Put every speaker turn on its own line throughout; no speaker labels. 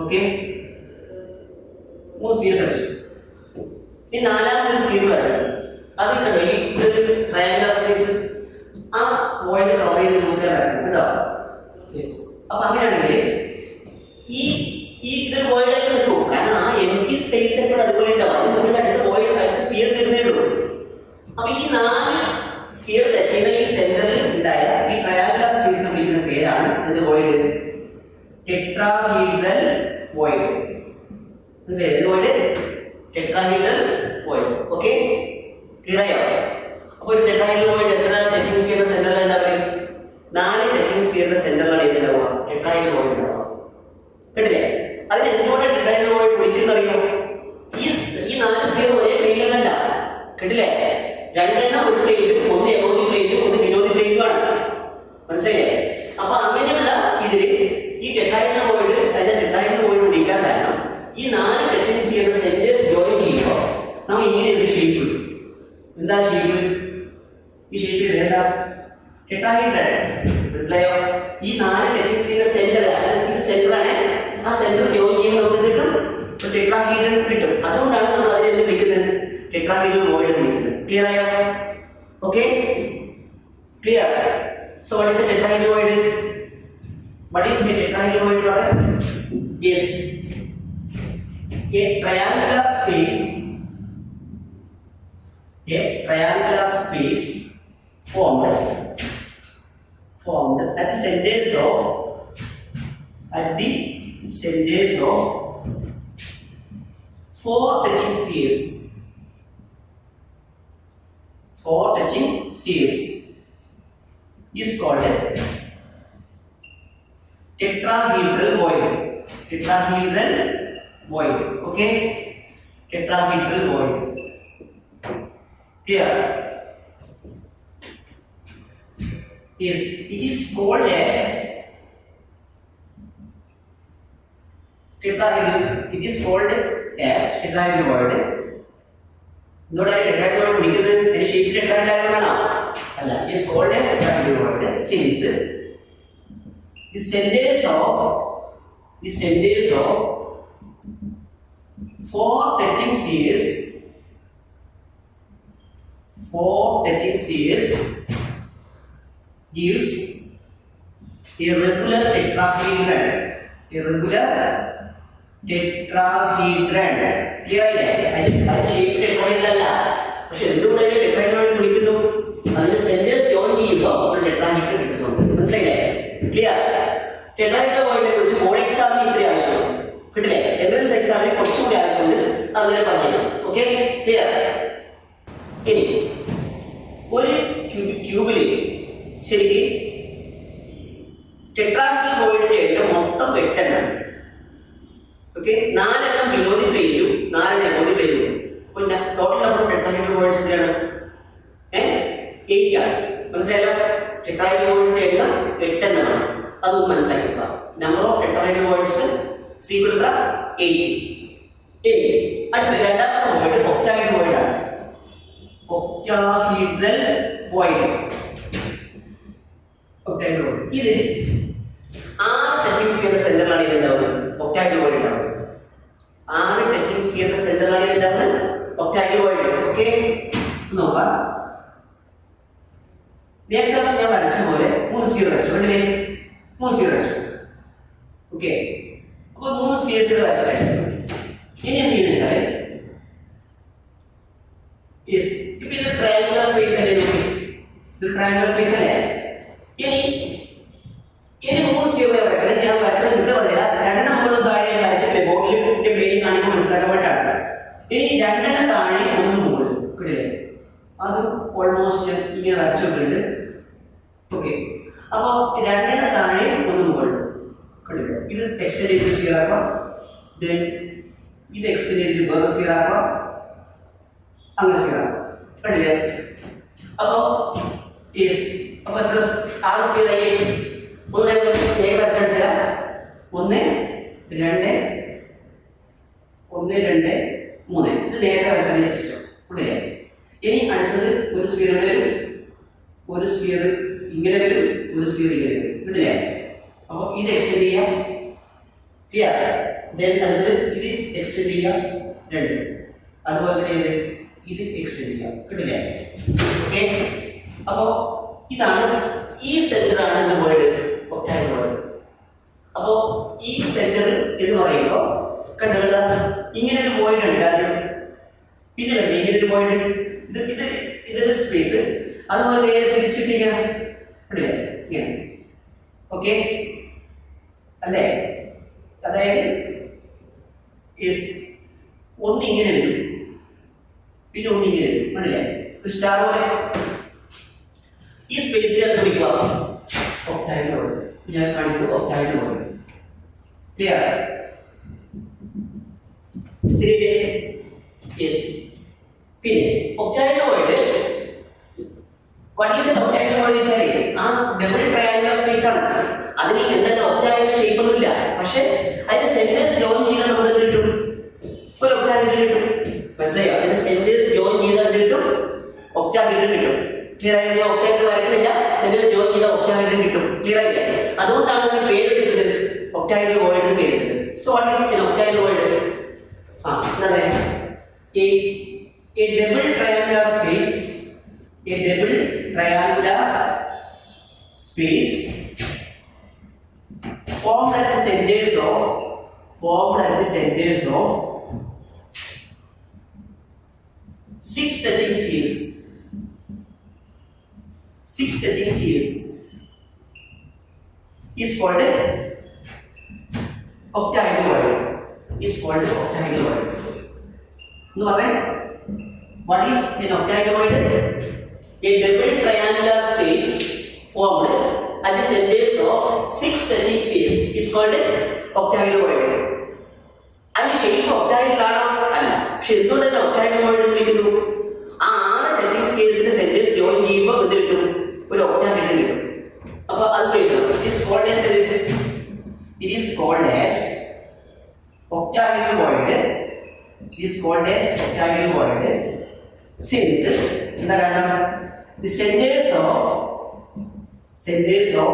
Okay, 3 സ്ഫിയർസ് അടിച്ചു. ഇനി നാലാമത്തെ സ്ഫിയർ വരണം. അത് കണ്ടോ ഈ ട്രയാങ്കുലർ സ്പേസ് ആ വോയിഡ് കവർ ചെയ്ത് നോക്കിയാൽ വരണം കേട്ടോ. യെസ്, അപ്പൊ അങ്ങനെയാണെങ്കിൽ ഈ ഇതൊരു വോയിഡ് ആയിട്ട് നിൽക്കും. കാരണം ആ എംപ്റ്റി സ്പേസ് എപ്പോഴും അതുപോലെ ഉണ്ടാവും. അതിന് മുന്നിൽ അടുത്ത വോയിഡ് അടുത്ത സ്ഫിയർസ് വരുന്നേ ഉള്ളൂ. അപ്പൊ ഈ 4 സ്ഫിയർ ടച്ച് ചെയ്യുന്ന ഈ സെന്ററിൽ ഉണ്ടായ ഈ ട്രയാങ്കുലർ സ്പേസ് വിളിക്കുന്ന പേരാണ് എന്ത് വോയിഡ്? Tetrahedral void. മനസ്സിലായി? എന്ത് void? Tetrahedral void. Okay, clear ആയോ? അപ്പോൾ ഒരു ടെട്രാഹീഡ്രൽ വോയിഡ് എത്ര ടച്ചിങ് സ്ഫിയറിന്റെ സെന്ററിൽ ഉണ്ടാവുക? 4 ടച്ചിങ് സ്ഫിയറിന്റെ സെന്ററിലാണ് ഏതുണ്ടാവുക? ടെട്രാഹീഡ്രൽ വോയിഡ് ഉണ്ടാവുക. കേട്ടില്ലേ? അതിന് എന്തുകൊണ്ട് ടെട്രാഹീഡ്രൽ വോയിഡ് വിളിക്കുന്നറിയോ? ഈ 4 സ്ഫിയർ ഒരേ പ്ലെയിനിലല്ല. കേട്ടില്ലേ? 2 എണ്ണം ഒരു പ്ലെയിനും, ഒന്ന് എബോവ് പ്ലെയിനും ഒന്ന് ബിലോ പ്ലെയിനുമാണ്. മനസ്സിലായില്ലേ? അപ്പൊ അങ്ങനെയുള്ള ഇതിൽ ഈ ടെട്രാഹീഡ്രൽ വോയിഡ് അതിന്റെ ടെട്രാഹീഡ്രൽ വോയിഡ് വിളിക്കാൻ കാരണം ഈ 4 ടച്ചിങ് സ്ഫിയറിന്റെ സെന്റേഴ്സ് ജോയിൻ ചെയ്യുമ്പോൾ നമ്മൾ ഇങ്ങനെ ഒരു ഷേപ്പ് കിട്ടും. എന്താ ഷേപ്പ്? ഈ ഷേപ്പിൽ എന്താ? ടെട്രാഹീഡ്രൽ. മനസ്സിലായോ? ഈ 4 ടച്ചിങ് സ്ഫിയറിന്റെ സെന്ററാണ്. ആ സെന്റർ ജോയിൻ ചെയ്യുമ്പോൾ നമുക്ക് കിട്ടും ടെട്രാഹീഡ്രൽ കിട്ടും. അതുകൊണ്ടാണ് നമ്മൾ അതിനെ എന്ത് വിളിക്കുന്നത്? ടെട്രാഹീഡ്രൽ വോയിഡ് എന്ന് വിളിക്കുന്നത്. ക്ലിയർ ആയോ? Okay, clear. So what is A tetrahedral void? What is the tetrahedral void color? Yes, a triangular space formed at the centers of 4 touching spheres. 4 touching spheres is called tetrahedral void. Tetrahedral void. Okay, tetrahedral void. Here, yes, it is called as tetrahedral. It is called as tetrahedral void. Note that tetrahedral void because the shape tetrahedral ആണ്. അല്ല, it is called as tetrahedral void since the centers of 4 touching spheres gives a regular tetrahedron. Clear അല്ലേ? അത് shape tetrahedral അല്ല. പക്ഷെ എന്തുകൊണ്ട് tetrahedral വിളിക്കുന്നു? അതിന്റെ centres join ചെയ്യുമ്പോൾ ഒരു ടെട്രാഹീഡ്രൽ കിട്ടുന്നുണ്ട്. മനസ്സിലായില്ലേ? ക്ലിയർ. ടെട്രാഹീഡ്രൽ വോയിഡിനെ കുറിച്ച് ബോർഡ് എക്സാമിന് ഇത്ര ആവശ്യമുണ്ട്. കിട്ടില്ലേ? എൻട്രൻസ് എക്സാമിന് കുറച്ചുകൂടി ആവശ്യമുണ്ട്. അങ്ങനെ പറഞ്ഞു. Okay, clear. ഇനി ഒരു ക്യൂബില് ശരിക്ക് ടെട്രാഹീഡ്രൽ വോയിഡിന്റെ എണ്ണം മൊത്തം 8 എണ്ണം. ഓക്കെ, 4 എണ്ണം ബിലോ ദി പ്ലെയിനും 4 എണ്ണം എബോവ് ദി പ്ലെയിനും. അപ്പോൾ total number of tetrahedral voids എത്രയാണ്? 8 ആണ്. മനസ്സിലായല്ലോ? ടെട്രാഹീഡ്രൽ വോയിഡിന്റെ എണ്ണം 8 എണ്ണമാണ്. അതും മനസ്സിലാക്കുക. Number of tetrahedral voids equal to 8. ഇനി അടുത്ത രണ്ടാമത്തെ വോയിഡ് ഒക്ടാഹീഡ്രൽ വോയിഡ് ആണ്. ഒക്ടാഹീഡ്രൽ വോയിഡ് ഇത് 6 ടച്ചിങ് സ്ഫിയറിന്റെ സെന്ററിലാണ് ഇത് ഉണ്ടാവുന്നത്. ഒക്ടാഹീഡ്രൽ വോയിഡ് ഉണ്ടാവുന്നത് 6 ടച്ചിങ് സ്ഫിയറിന്റെ സെന്ററിലാണ് ഇത് ഉണ്ടാവുന്നത്. Octahedral void. ഓക്കെ, നോക്കാം. നേരത്തെ ഞാൻ വരച്ച പോലെ 3 സ്ഫിയർ വരച്ചു. അല്ലേ? 3 സ്ഫിയർ വരച്ചു. ഓക്കെ, അപ്പൊ 3 സ്ഫിയർസ് വരച്ചായി. ഇനി എന്ത് ചെയ്യുന്നത്? യെസ്, ഇപ്പൊ ഇത് ട്രയാങ്കുലർ സ്പേസ് അല്ലേ? ഇത് ട്രയാങ്കുലർ സ്പേസ് അല്ലേ? ഇനി 3 സ്ഫിയർ വരക്കണം. ഞാൻ വരച്ചത് ഇത് പറയാ. 2 എണ്ണം മുകളിൽ താഴെ വരച്ചിട്ട് ബോർഡിൽ പ്ലെയിൻ കാണിക്കാൻ മനസ്സിലാക്കാൻ വേണ്ടിയിട്ടാണ്. ഇനി 2 എണ്ണം താഴെ 1 മുകളിൽ. കിട്ടില്ലേ? അത് ഓൾമോസ്റ്റ് ഇങ്ങനെ വരച്ചിട്ടുണ്ട്. ഓക്കെ, അപ്പൊ 2 എണ്ണം താഴെ 1 മുകളിൽ. കണ്ടില്ലേ? ഇത് എക്സ്റ്റെൻഡ് ചെയ്ത് സ്ഫിയർ ആക്കാം. ഇത് എക്സ്റ്റെൻഡ് ചെയ്ത് വേറെ സ്ഫിയർ ആക്കാം. അങ്ങനെ സ്ഫിയർ ആക്കാം. കണ്ടില്ലേ? അപ്പൊ യെസ്, അപ്പൊ എത്ര 6 സ്ഫിയർ ആയി? 1 വരച്ചാൽ 1 2 1 2 3. ഇത് നേരത്തെ വരച്ച സിസ്റ്റം. കണ്ടില്ലേ? ഇനി അടുത്തത് ഒരു സ്ഫിയർ വരും, ഒരു സ്ഫിയർ ഇങ്ങനെ വരും, ഒരു സ്ഫിയർ ഇങ്ങനെ വരും. കണ്ടില്ലേ? അപ്പോൾ ഇത് എക്സ്റ്റെൻഡ് ചെയ്യാം. ക്ലിയർ? ദെൻ അടുത്ത് ഇത് എക്സ്റ്റെൻഡ് ചെയ്യാം 2. അതുപോലെ തന്നെ ഇത് എക്സ്റ്റെൻഡ് ചെയ്യാം. കിട്ടില്ലേ? ഓക്കെ. അപ്പോ ഇതാണ് ഈ സെന്ററാണ് എന്ത് വേർഡ്? Octagonal word. അപ്പോ ഈ സെന്റർ എന്ന് പറയുമ്പോൾ കണ്ടുള്ള ഇങ്ങനെ ഒരു വോയിഡ് ഉണ്ട് ആദ്യം, പിന്നെ കണ്ടു ഇങ്ങനെ ഒരു വോയിഡ്, ഇതൊരു സ്പേസ്, അതുപോലെ നേരെ തിരിച്ചിട്ട് ഇങ്ങനെ കണ്ടില്ലേ ഇങ്ങനെ. ഓക്കെ അല്ലേ? അതായത് ഒന്നിങ്ങനെ വരും, പിന്നെ ഒന്നിങ്ങനെ വരും. കണ്ടില്ലേ? ഒരു സ്റ്റാർ പോലെ. ഈ സ്പേസിലാണ് വിളിക്കുക ഒക്ടാഗണൽ വേർഡ്. ഞാൻ കാണിക്കുന്നത് ഒക്ടാഗണൽ വേർഡ്. ക്ലിയർ? ശരിയല്ലേ? യെസ്. പിന്നെ octagonal void, what is an octagonal void വെച്ചാൽ ആ ഡബിൾ ട്രയാങ്കുലർ സ്പേസ് ആണ്. അതിന് എന്തെങ്കിലും ഒക്ടാഗണൽ ഷേപ്പ് ഒന്നുമില്ല, പക്ഷെ അതിന്റെ സെന്റേഴ്സ് ജോയിൻ ചെയ്താൽ നമുക്ക് കിട്ടും ഒരു ഒക്ടാഗണൽ കിട്ടും. മനസ്സിലായോ? അതിന്റെ സെന്റേഴ്സ് ജോയിൻ ചെയ്താൽ കിട്ടും ഒക്ടാഗണൽ കിട്ടും. ക്ലിയർ ആയില്ലേ? ഒക്ടാഗണൽ വരയ്ക്കുന്നില്ല, സെന്റേഴ്സ് ജോയിൻ ചെയ്താൽ ഒക്ടാഗണൽ കിട്ടും. ക്ലിയർ ആയില്ലേ? അതുകൊണ്ടാണ് അതിന് പേര് കിട്ടുന്നത് ഒക്ടാഗണൽ വേർഡ് പേര് കിട്ടുന്നത്. So what is an octagonal void? A double triangular space, a double triangular space formed at the centers of 6 touching spheres. 6 touching spheres is called octagonal word. Is called octagonal word. No, right? What is an octagonal word? A double triangular space formed at the centers of 6 touching spheres is called octagonal word. And shape octagonal ആണോ? അല്ല. പക്ഷെ എന്തുകൊണ്ട് octagonal word എന്ന് വിളിക്കുന്നു? ആ 6 touching spheres centres join ചെയ്യുമ്പോൾ എന്ത് കിട്ടും? ഒരു octagonal കിട്ടും. അപ്പോൾ അത് എഴുതണം. It is called as octagonal word. It is called as octagonal word since the centers of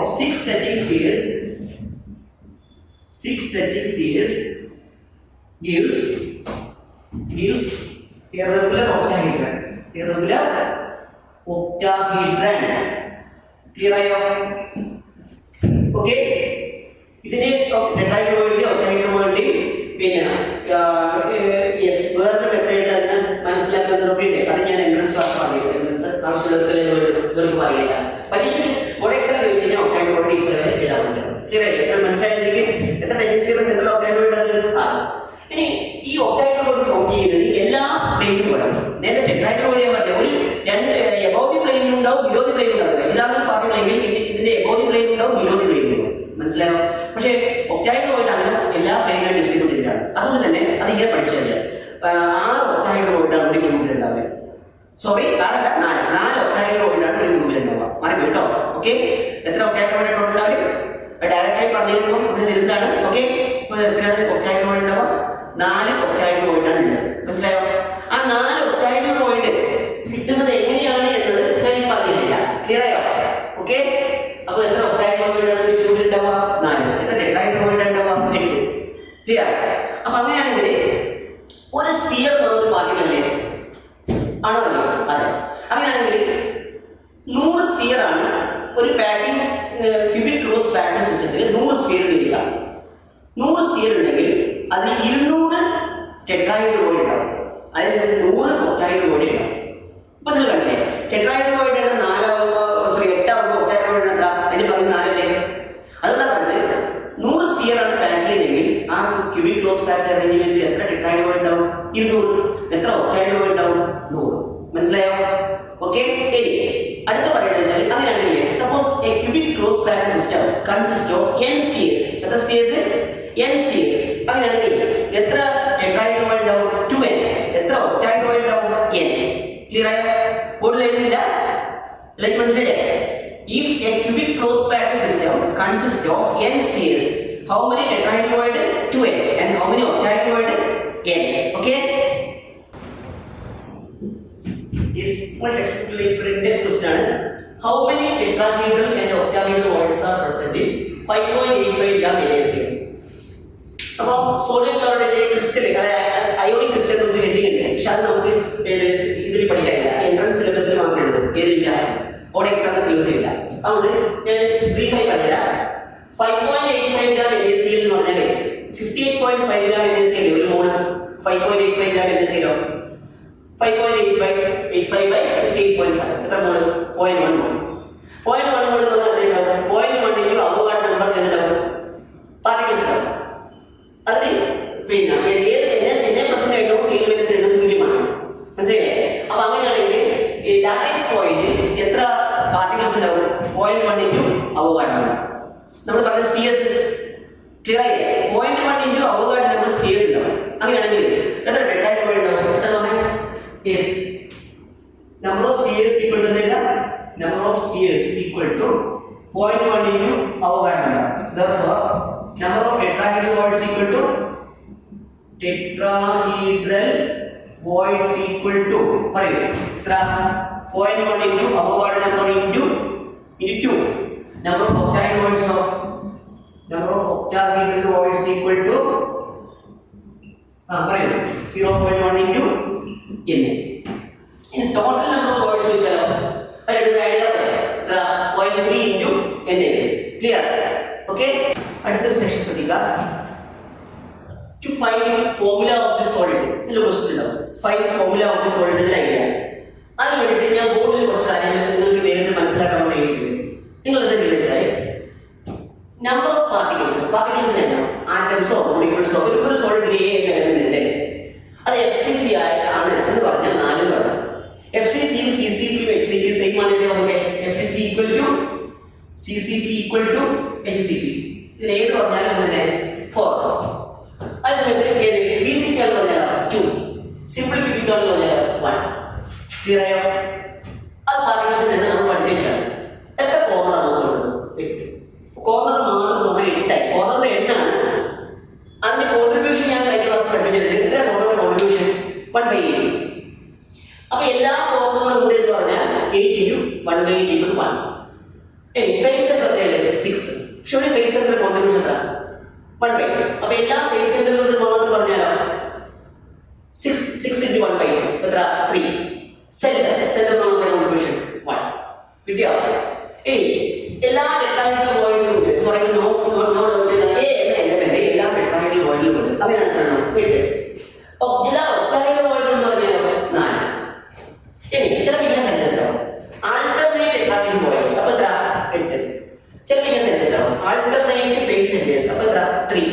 6 touching spheres gives a regular octahedron. Clear ആയോ? ഓക്കെ. ഇതിനെ ടെട്രാഹെഡ്രൽ വേർഡിന്റെയും ഒക്ടാഹെഡ്രൽ വേർഡിന്റെയും പിന്നെ വേറൊരു മെത്തേഡ് അതിനെ മനസ്സിലാക്കുന്നതൊക്കെ ഉണ്ട്. അത് ഞാൻ എൻട്രൻസ് ക്ലാസ് പറഞ്ഞു. എൻട്രൻസ് ആവശ്യമുള്ളവർക്ക് പറയില്ല. പരീക്ഷയ്ക്ക് ബോർഡ് എക്സാം ചോദിച്ചു കഴിഞ്ഞാൽ ഒക്ടാഹെഡ്രൽ വേർഡ് ഇത്ര എഴുതാൻ പറ്റും. ക്ലിയർ ആയില്ലേ? എത്ര മനസ്സിലായിരിക്കും? എത്ര ടച്ചിങ് സെന്ററിൽ ഒക്ടാഹെഡ്രൽ വേർഡ് അത്? ഇനി ഈ ഒക്ടാഹെഡ്രൽ വേർഡ് ഫോം ചെയ്യുന്നത് എല്ലാ പ്ലെയിനും വേണം. നേരത്തെ ടെട്രാഹെഡ്രൽ വേർഡ് ഞാൻ പറഞ്ഞു ഒരു രണ്ട് എബോവ് പ്ലെയിനും ഉണ്ടാവും, ബിലോ ദി പ്ലെയിനും ഉണ്ടാവില്ല. ഇതാണ് പറഞ്ഞെങ്കിൽ ഇതിന്റെ എബോവ് ദി പ്ലെയിനും ഉണ്ടാവും, ബിലോ ദി പ്ലെയിനും ഉണ്ടാവും. മനസ്സിലായോ? പക്ഷേ ഒക്ടാഹെഡ്രൽ വേർഡ് അങ്ങനെ എല്ലാ പ്ലെയിനും ഡിസ്ട്രിബ്യൂട്ട് ചെയ്തിട്ടാണ്. അതുകൊണ്ട് തന്നെ അതിങ്ങനെ പഠിച്ചാൽ 6 ഒക്ടാഹെഡ്രൽ വേർഡാണ് ഒരു ഗ്രൂപ്പിൽ ഉണ്ടാവുക. സോറി 4 ഒക്ടാഹെഡ്രൽ വേർഡാണ് ഒരു ഗ്രൂപ്പിൽ ഉണ്ടാവുക. മറന്നു കേട്ടോ? ഓക്കെ. എത്ര ഒക്ടാഹെഡ്രൽ വേർഡ് ഉണ്ടാവും? ഡയറക്റ്റായി പറഞ്ഞിരുന്നു ഇതിന് എന്താണ്? ഓക്കെ. എത്ര ഒക്ടാഹെഡ്രൽ വേർഡ് ഉണ്ടാവും? 4 ഒക്ടാഹെഡ്രൽ വേർഡാണ് ഉള്ളത്. മനസ്സിലായോ? ആ 4 ഒക്ടാഹെഡ്രൽ വേർഡ് കിട്ടുന്നത് എങ്ങനെയാണ് എന്നത് ഞാൻ പറഞ്ഞില്ല. ക്ലിയർ ആയോ? ഓക്കെ. അപ്പൊ എത്ര ഒക്ടാഹെഡ്രൽ വേർഡാണ് ഒരു ഗ്രൂപ്പിൽ ഉണ്ടാവുക? 4. എത്ര ടെട്രാഹെഡ്രൽ വേർഡ് ഉണ്ടാവുക? 8. ക്ലിയർ? അപ്പൊ അങ്ങനെയാണെങ്കിൽ ഒരു സ്ഫിയർ നമുക്ക് ബാക്കിയല്ലേ? ആണോ? അതെ. അങ്ങനെയാണെങ്കിൽ 100 സ്ഫിയർ ആണ് ഒരു പാക്കിംഗ് ക്യൂബിക് ക്ലോസ് പാക്കിംഗ് സിസ്റ്റത്തിൽ 100 സ്ഫിയർ ഇരിക്കുക. 100 സ്ഫിയർ ഉണ്ടെങ്കിൽ അതിൽ 200 ടെട്രാഹെഡ്രൽ വേർഡ് ഉണ്ടാവും. അതേസമയത്ത് 100 ഒക്ടാഹെഡ്രൽ വേർഡ് ഉണ്ടാവും. ഇപ്പൊ നിങ്ങൾ കണ്ടില്ലേ? ടെട്രാഹെഡ്രൽ വേർഡ് 8 ആവുമ്പോൾ ഒക്ടാഹെഡ്രൽ വേർഡ് എത്ര? അതിന് 14 അല്ലേ? അതുകൊണ്ടാണ് പറഞ്ഞത് 100 സ്ഫിയർ ആണ് പാക്ക് ചെയ്തെങ്കിൽ ആ ക്യൂബിക് ക്ലോസ് പാക്ക് അറേഞ്ച്മെന്റിൽ എത്ര ടെട്രാഹെഡ്രൽ വേർഡ് ഉണ്ടാവും? 200. എത്ര ഒക്ടാഹെഡ്രൽ വേർഡ് ഉണ്ടാവും? 100. മനസ്സിലായോ? ഓക്കെ. ഇനി അടുത്ത പറയുന്നത് അങ്ങനെയാണെങ്കിൽ suppose a cubic close pack system consist of n spheres. എത്ര സ്ഫിയേഴ്സ്? n spheres. അങ്ങനെയാണെങ്കിൽ എത്ര ടെട്രാഹെഡ്രൽ വേർഡ് ഉണ്ടാവും? 2n. എത്ര ഒക്ടാഹെഡ്രൽ വേർഡ് ഉണ്ടാവും? n. ക്ലിയർ ആയോ? ബോർഡിൽ എഴുതുന്നില്ല? ലൈക്ക് മനസ്സിലായേ? If a cubic closed packed system consists of n spheres, how many tetrahedral word? 2n. And how many octahedral word? n. Okay? Yes, one textbook next question. How many tetrahedral and octahedral words are present in 5.85 gram LAC? അപ്പോൾ sodium ക്ലോറൈഡിന്റെ crystal ionic crystal നമുക്ക് heading ഉണ്ട്. പക്ഷെ അത് നമുക്ക് ഇതിൽ പഠിക്കാനില്ല, entrance സിലബസിൽ മാത്രമേ ഉള്ളൂ. ഏതില്ല? ഓൺ എക്സാം സിലബസിൽ ഇല്ല. അതുകൊണ്ട് ഞാൻ ബ്രീഫായി പറഞ്ഞുതരാം. 5.85 ഗ്രാം NaCl എന്ന് പറഞ്ഞാൽ 58.5 ഗ്രാം NaCl ഒരു മോള് 5.85 ഗ്രാം NaCl 5.85 by 58.5 എത്ര മോള്? 0.1 മോൾ. 0.1 മോൾ എന്ന് പറഞ്ഞാൽ 0.1 into അവഗാഡ്രോ നമ്പർ എന്താവും? പാർട്ടിക്കിൾസ് ആണ്. അതിൽ പിന്നെ ഏത് NA% ആയിട്ടോ CL- ആയിട്ടോ തുല്യമാണ്. മനസ്സിലായില്ലേ? അപ്പൊ അങ്ങനെയാണെങ്കിൽ ഈ ലാറ്റക്സ് പോയിന്റ് എത്ര പാർട്ടിക്കിൾസ് ഉണ്ടാവും? 0.1 into അവഗാഡ്രോ നമ്പർ. നമ്മൾ പറഞ്ഞ സ്പിയേഴ്സ് ക്ലിയർ ആയില്ലേ? 0.1 into അവഗാഡ്രോ നമ്പർ സ്പിയേഴ്സ് ഉണ്ടാവും. അങ്ങനെയാണെങ്കിൽ എത്ര ഡെൽറ്റ പോയിന്റ് ഉണ്ടാവും? എത്ര പറഞ്ഞാൽ yes, number of spheres equal to number of spheres equal to 0.1 into Avogadro number. Therefore, number of tetrahedral voids equal to tetrahedral voids equal to 0.1 into Avogadro number into 2. Number of octahedral voids equal to 0.1 into In total number of voids which are 0.3 into Na. Clear? Okay? Another section Sadika. To find formula of the solid. Find formula of the solid is the idea. I will tell you board question. Number of particles. Particles atoms or molecules of a solid അത് FCC ആണ് എന്ന് പറഞ്ഞാൽ 4 വേണം. FCC CCP HCP same ആണെങ്കിൽ നമുക്ക് FCC equal to CCP equal to HCP. ഇതിൽ ഏത് പറഞ്ഞാലും അങ്ങനെ 4. അതുപോലെ ഏത് BCC ആണെന്ന് പറഞ്ഞാൽ 2, സിംപ്ലിഫിക്കറ്റ് ആണെന്ന് പറഞ്ഞാൽ 1. ക്ലിയർ ആയോ? അത് പാർട്ടിക്കിൾസ് തന്നെ നമ്മൾ പഠിച്ചാണ്. എത്ര കോർണർ നോക്കുന്നുണ്ട്? 8. കോർണർ മാത്രം നോക്കാൻ 8 ആയി. കോർണർ 8 ആണ്. അതിന്റെ കോൺട്രിബ്യൂഷൻ ഞാൻ കഴിഞ്ഞ ക്ലാസ് പഠിപ്പിച്ചിട്ടുണ്ട്. എത്ര കോർണർ കോൺട്രിബ്യൂഷൻ? 1/8. അപ്പൊ എല്ലാ കോർണറും കൂടി എന്ന് പറഞ്ഞാൽ 8 into 1/8 into 1. Face centre 6. പക്ഷേ ഫേസ് സെന്റർ കോൺട്രിബ്യൂഷൻ എത്ര? 1/8. അപ്പൊ എല്ലാ ഫേസ് സെന്ററുകളും മാത്രം പറഞ്ഞാലോ 6 into 1/8 എത്ര? 3. Centre contribution 1. കിട്ടിയോ? എല്ലാ ടെട്രാഹെഡ്രൽ വോയിഡും ഉണ്ട് എന്ന് പറയുമ്പോൾ എല്ലാ ടെട്രാഹെഡ്രൽ വോയിഡും ഉണ്ട്. അതിനാണ് 8. എല്ലാ ഒക്ടാഹെഡ്രൽ വോയിഡും എന്ന് പറഞ്ഞാൽ 4. ഇനി ചില വിന്യാസ സെന്റൻസ് ആൾട്ടർനേറ്റ് ടെട്രാഹെഡ്രൽ വോയിഡ്സ് അപ്പൊ എത്ര? 8. ചില വിന്യാസ സെന്റൻസ് ആൾട്ടർനേറ്റ് ഫേസ് സെന്റൻസ് അപ്പൊ എത്ര? 3.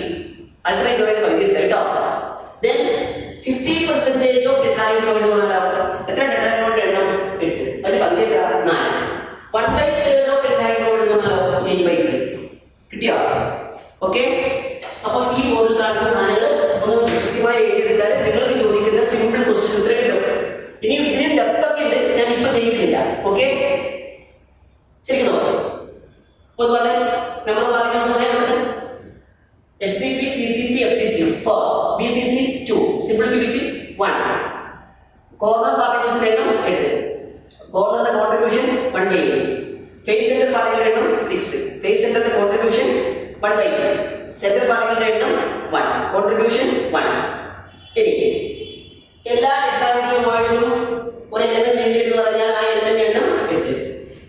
ആൾട്ടർനേറ്റ് വോയിഡ് പകുതി കേട്ടോ. then 50% ഓഫ് ടെട്രാഹെഡ്രൽ വോയിഡ് എന്ന് പറഞ്ഞാൽ എത്ര ടെട്രാഹെഡ്രൽ വോയിഡ് എണ്ണം? 8. അതിന് പകുതി എത്ര? 4. 1/3 ഓഫ് ടെട്രാഹെഡ്രൽ വോയിഡ് എന്ന് പറഞ്ഞാൽ 8/3. കിട്ടിയോ? ഓക്കെ. അപ്പോൾ ഈ ബോർഡിൽ കാണുന്ന സാധനങ്ങൾ ഒന്ന് കൃത്യമായി എഴുതിയെടുത്താൽ നിങ്ങൾക്ക് ചോദിക്കുന്ന സിമ്പിൾ ക്വസ്റ്റ്യൻ ഉത്തരം കിട്ടും. ഇനി ഇതിന് ഡെപ്ത് ഒക്കെ ഉണ്ട്, ഞാൻ ഇപ്പൊ ചെയ്യുന്നില്ല. ഓക്കെ, ശരിക്കും നോക്കാം. Number particles FCP, CCP, FCC 4, BCC 2, സിംപ്ലിഫിക്കറ്റ് 1. Corner particles എണ്ണം 8. കോർണറിന്റെ കോൺട്രിബ്യൂഷൻ 1/8. ഫേസ് സെന്റർ പാർട്ടിക്കിൾ എണ്ണം 6. ഫേസ് സെന്ററിന്റെ കോൺട്രിബ്യൂഷൻ 1/8. സെന്റർ പാർട്ടിക്കിൾ എണ്ണം 1. കോൺട്രിബ്യൂഷൻ 1. ഇനി എല്ലാ ടെട്രാഹെഡ്രൽ വോയിഡിലും ഒരു എലമെന്റ് ഉണ്ട് എന്ന് പറഞ്ഞാൽ ആ എലമെന്റ് എണ്ണം 8.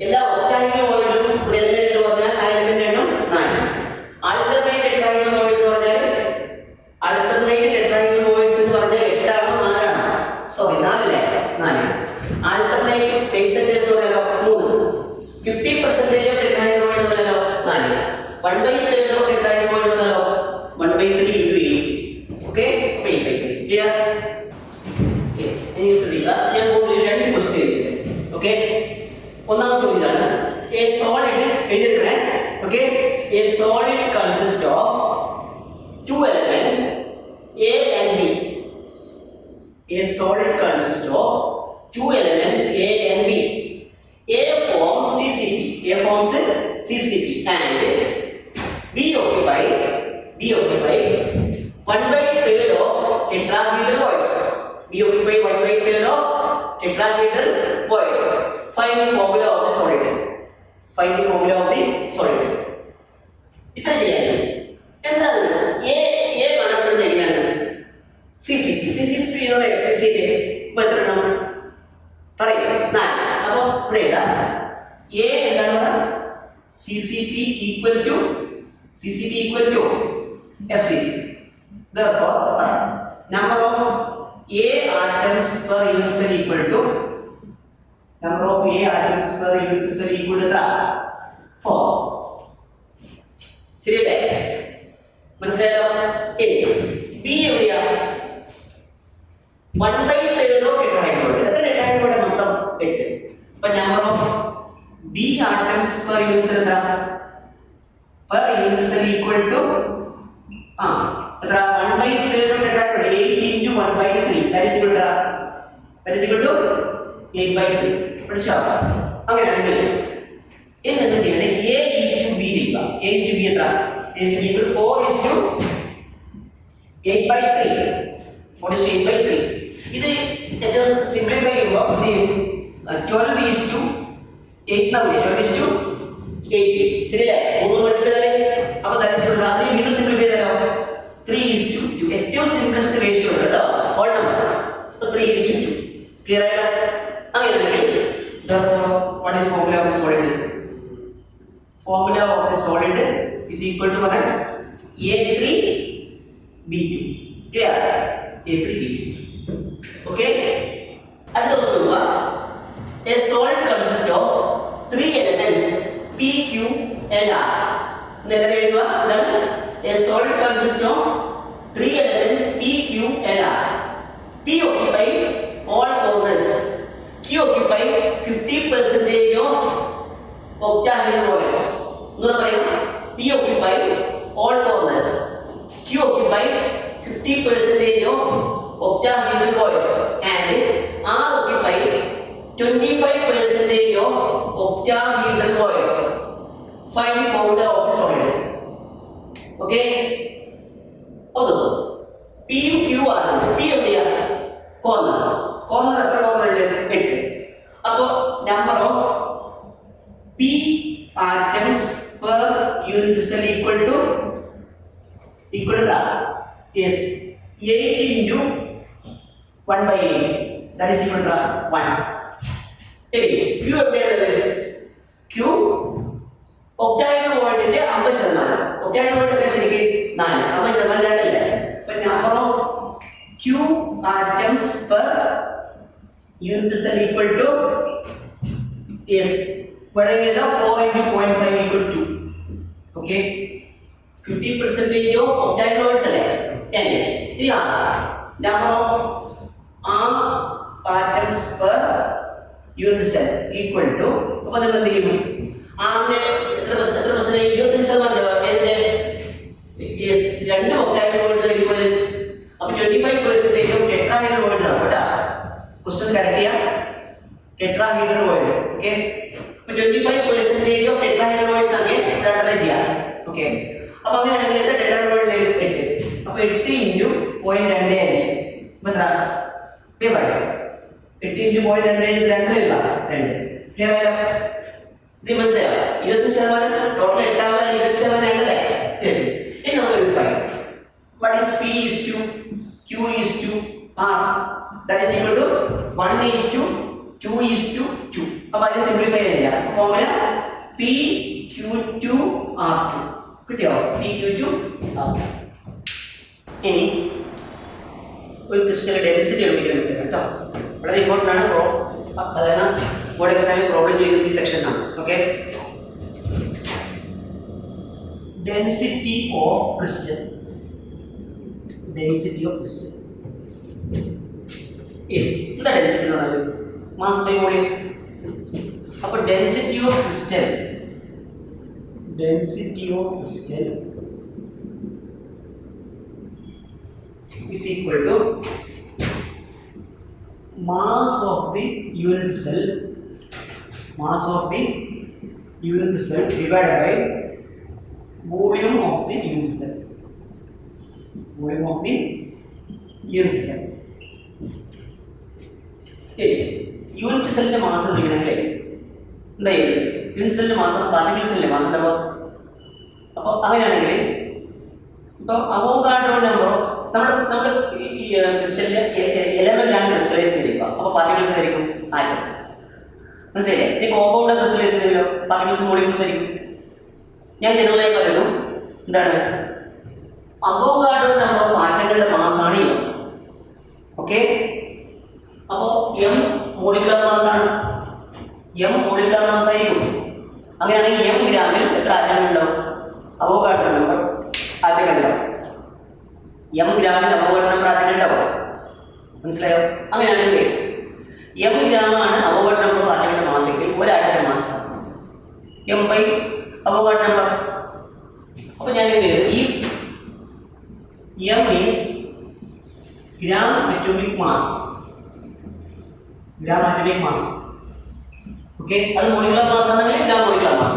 എല്ലാ ഒക്ടാഹെഡ്രൽ വോയിഡിലും ഒരു എലമെന്റ് എന്ന് പറഞ്ഞാൽ ആ എലമെന്റ് എണ്ണം 4. ആൾട്ടർനേറ്റ് ടെട്രാഹെഡ്രൽ വോയിഡ് എന്ന് പറഞ്ഞാൽ ആൾട്ടർനേറ്റ് ടെട്രാഹെഡ്രൽ വോയിഡ്സ് എന്ന് പറഞ്ഞാൽ 8 ആണോ 4 ആണോ? സോറി 4 അല്ലേ? 4. ആൾട്ടർനേറ്റ് ഫേസ് സെന്റേഴ്സ് എന്ന് പറഞ്ഞാൽ 3. 50% ഓഫ് ടെട്രാഹെഡ്രൽ വോയിഡ് എന്ന് പറഞ്ഞാൽ 4. 1/3 ഓഫ് ടെട്രാഹെഡ്രൽ വോയിഡ് എന്ന് പറഞ്ഞാൽ 1/3 into 8. ഓക്കെ, 8/3. ക്ലിയർ? യെസ്. ഇനി ശ്രദ്ധിക്കുക, ഞാൻ കൂടുതൽ 2 ക്വസ്റ്റ്യൻ എഴുതിയിട്ടുണ്ട്. ഓക്കെ, ഒന്നാമത്തെ ചോദ്യം ഇതാണ്. എ സോളിഡ് എഴുതിയിരിക്കണേ. Okay, a solid consist of 2 elements A and B. A solid consists of 2 elements A and B. A forms CCP. A forms CCP and B occupy 1/3 of tetrahedral voids. B occupy 1/3 of tetrahedral voids. Find the formula of the solid. Find the formula of the solid. ഇത്ര ചെയ്യാൻ എന്താണ്? A CCP എന്നുള്ള FCC ഇപ്പൊ എത്ര എണ്ണം പറയും? 4. അപ്പൊ ഇവിടെ ഏതാ A എന്താണ്? CCP equal to FCC. Therefore, number of A atoms per unit cell equal to number of A atoms per unit cell equal to 4. ശരിയല്ലേ? മനസ്സിലായോ? B എവിടെയാ? 1/3 ഓഫ് ടെട്രാഹൈഡ്രോയിഡ്. എത്ര ടെട്രാഹൈഡ്രോയിഡ് മൊത്തം? 8. അപ്പൊ number of B atoms per unit cell എന്താ? Per unit cell equal to എത്ര? 1/3 of ടെട്രാഹൈഡ്രോയിഡ്. 8 into 1/3 that is equal to 8/3. പഠിച്ചോ? അങ്ങനെയാണെങ്കിൽ എന്ത് ചെയ്യണേ? A is to B ചെയ്യുക. A is to B എത്ര? A is to B equal to 4 is to 8/3. 4 is to 8/3. ഇത് ഏറ്റവും സിംപ്ലിഫൈ ചെയ്യുമ്പോൾ 12 is to 8 എന്നാവില്ലേ? 12 is to 8. ശരിയല്ലേ? 3 മൾട്ടിപ്ലൈ അപ്പോൾ that is അതിനെ വീണ്ടും സിംപ്ലിഫൈ ചെയ്താലോ? 3 is to 2. ഏറ്റവും സിംപ്ലസ്റ്റ് റേഷ്യോ ഉണ്ട് കേട്ടോ, ഹോൾ നമ്പർ. അപ്പോൾ 3 is to 2. ക്ലിയർ ആയോ? അങ്ങനെയാണെങ്കിൽ what is formula of the solid? Formula of the solid is equal to what? A3B2. Clear? A3B2. Okay? At the question, a solid consists of 3 elements P, Q, and R. A solid consists of 3 elements P, Q, and R. P occupy all corners. Q occupy 50% of octahedral voids. P occupy all corners. Q occupy 50% of octahedral voids and R occupy 25% of octahedral voids. Find the formula of the solid. Okay? Although P യും Q ആണ്. P എവിടെയാ? Corner. Corner എത്ര corner ഉണ്ട്? 8. അപ്പോൾ number of P atoms per unit cell equal to that is 8 into 1/8. That is equal to 1. Q എവിടെയാണ്? Q octahedral voidന്റെ 50%. octahedral void എത്ര ശരിക്കും? 4. 50% രണ്ടല്ലേ? അപ്പോൾ number of Q atoms per unit cell equal to is ഇവിടെ ഏതാ? 4 into 0.5 equal to 2. Okay? 50% of octahedral voids അല്ലേ? Number of R atoms per unit cell equal to അപ്പോൾ നിങ്ങൾ എന്ത് ചെയ്യും? ആറിന്റെ എത്ര പെർസെന്റ്? 25%. Yes, രണ്ട് octahedral voids ആയിരിക്കും. അപ്പോൾ 25% of tetrahedral void ആണ് കേട്ടോ. ക്വസ്റ്റ്യൻ കറക്റ്റ് ചെയ്യാം. tetrahedral void. Okay? അപ്പോൾ 25% of tetrahedral voids ആണ് ടെട്രാഹൈഡ്രൽ ചെയ്യാം. ഓക്കേ? അപ്പോൾ അങ്ങനെയാണെങ്കിൽ എത്ര ടെട്രാഹedral void? 8. അപ്പോൾ 8 into 0.25 അപ്പോൾ എത്ര? പേപ്പർ 8 into 0.25 2 ക്ലിയർ ആയോ? ഇത് മനസ്സിലായോ? 20% ടോട്ടൽ 8 ആവുക 20% ആണല്ലേ? ശരി. ഇനി നമുക്ക് പറയാം. What is P is to Q is to R? That is equal to 1 is to 2 is to 2. അപ്പോൾ അതിനെ സിംപ്ലിഫൈ ചെയ്യാം. Formula PQ2 R2. കിട്ടിയോ? PQ2 R2. ഇനി ഒരു ക്രിസ്റ്റൽ ഡെൻസിറ്റി കണ്ടുപിടിക്കാൻ പറ്റും കേട്ടോ. വളരെ ഇമ്പോർട്ടൻ്റ് ആണ്. സാധാരണ ബോർഡ് എക്സാമിൽ പ്രോബ്ലം ചെയ്യുന്നത് ഈ സെക്ഷനാണ്. Okay? Density of crystal. Density of crystal is the density of mass by volume. അപ്പോൾ density of crystal is equal to mass of the unit cell divided by volume of the unit cell. Volume of the unit cell. Unit സെല്ലിന്റെ മാസം എന്തെങ്കിലല്ലേ? എന്തായാലും unit സെല്ലിന്റെ മാസം പാർട്ടിക്കിൾസിന്റെ മാസം ഉണ്ടാവും. അപ്പോൾ അങ്ങനെയാണെങ്കിൽ ഇപ്പോൾ അവോഗാഡ്രോ നമ്പർ ഓഫ് നമ്മൾ ക്രിസ്റ്റലിന്റെ എലമെന്റ് ആണ് ക്രിസ്റ്റലൈസ് ചെയ്തിരിക്കുക. അപ്പോൾ പാർട്ടിക്കിൾസ് ആയിരിക്കും ആറ്റം. മനസ്സിലായില്ലേ? ഇനി കോമ്പൗണ്ട് ക്രിസ്റ്റലൈസ് ചെയ്തല്ലോ, പാർട്ടിക്കിൾസ് മോളിക്യൂൾസ് ആയിരിക്കും. ഞാൻ ജനറലായി പറയുന്നു എന്താണ്, അവോഗാഡ്രോ നമ്പർ ഓഫ് ആറ്റങ്ങളുടെ മാസാണ് എം. ഓക്കെ, അപ്പോൾ എം മോളിക്കുലർ മാസ് ആണ്. എം മോളിക്കുലർ മാസ് ആയിരിക്കും. അങ്ങനെയാണെങ്കിൽ എം ഗ്രാമിൽ എത്ര ആറ്റങ്ങൾ ഉണ്ടാവും? അവോഗാഡ്രോ നമ്പർ ആറ്റങ്ങൾ ഉണ്ടാവും. എം ഗ്രാമിൽ അവോഗാഡ്രോ നമ്പർ ആറ്റങ്ങൾ ഉണ്ടാവും. മനസ്സിലായോ? അങ്ങനെയാണെങ്കിൽ എം ഗ്രാമാണ് അവോഗാഡ്രോ നമ്പർ ആറ്റങ്ങളുടെ മാസെങ്കിൽ ഒരാറ്റത്തിന്റെ മാസം എം ബൈ അവോഗാഡ്രോ നമ്പർ. അപ്പോൾ ഞാൻ ഈ M is gram atomic mass. gram atomic mass. Okay, അത് molecular mass ആണെങ്കിൽ gram molecular mass.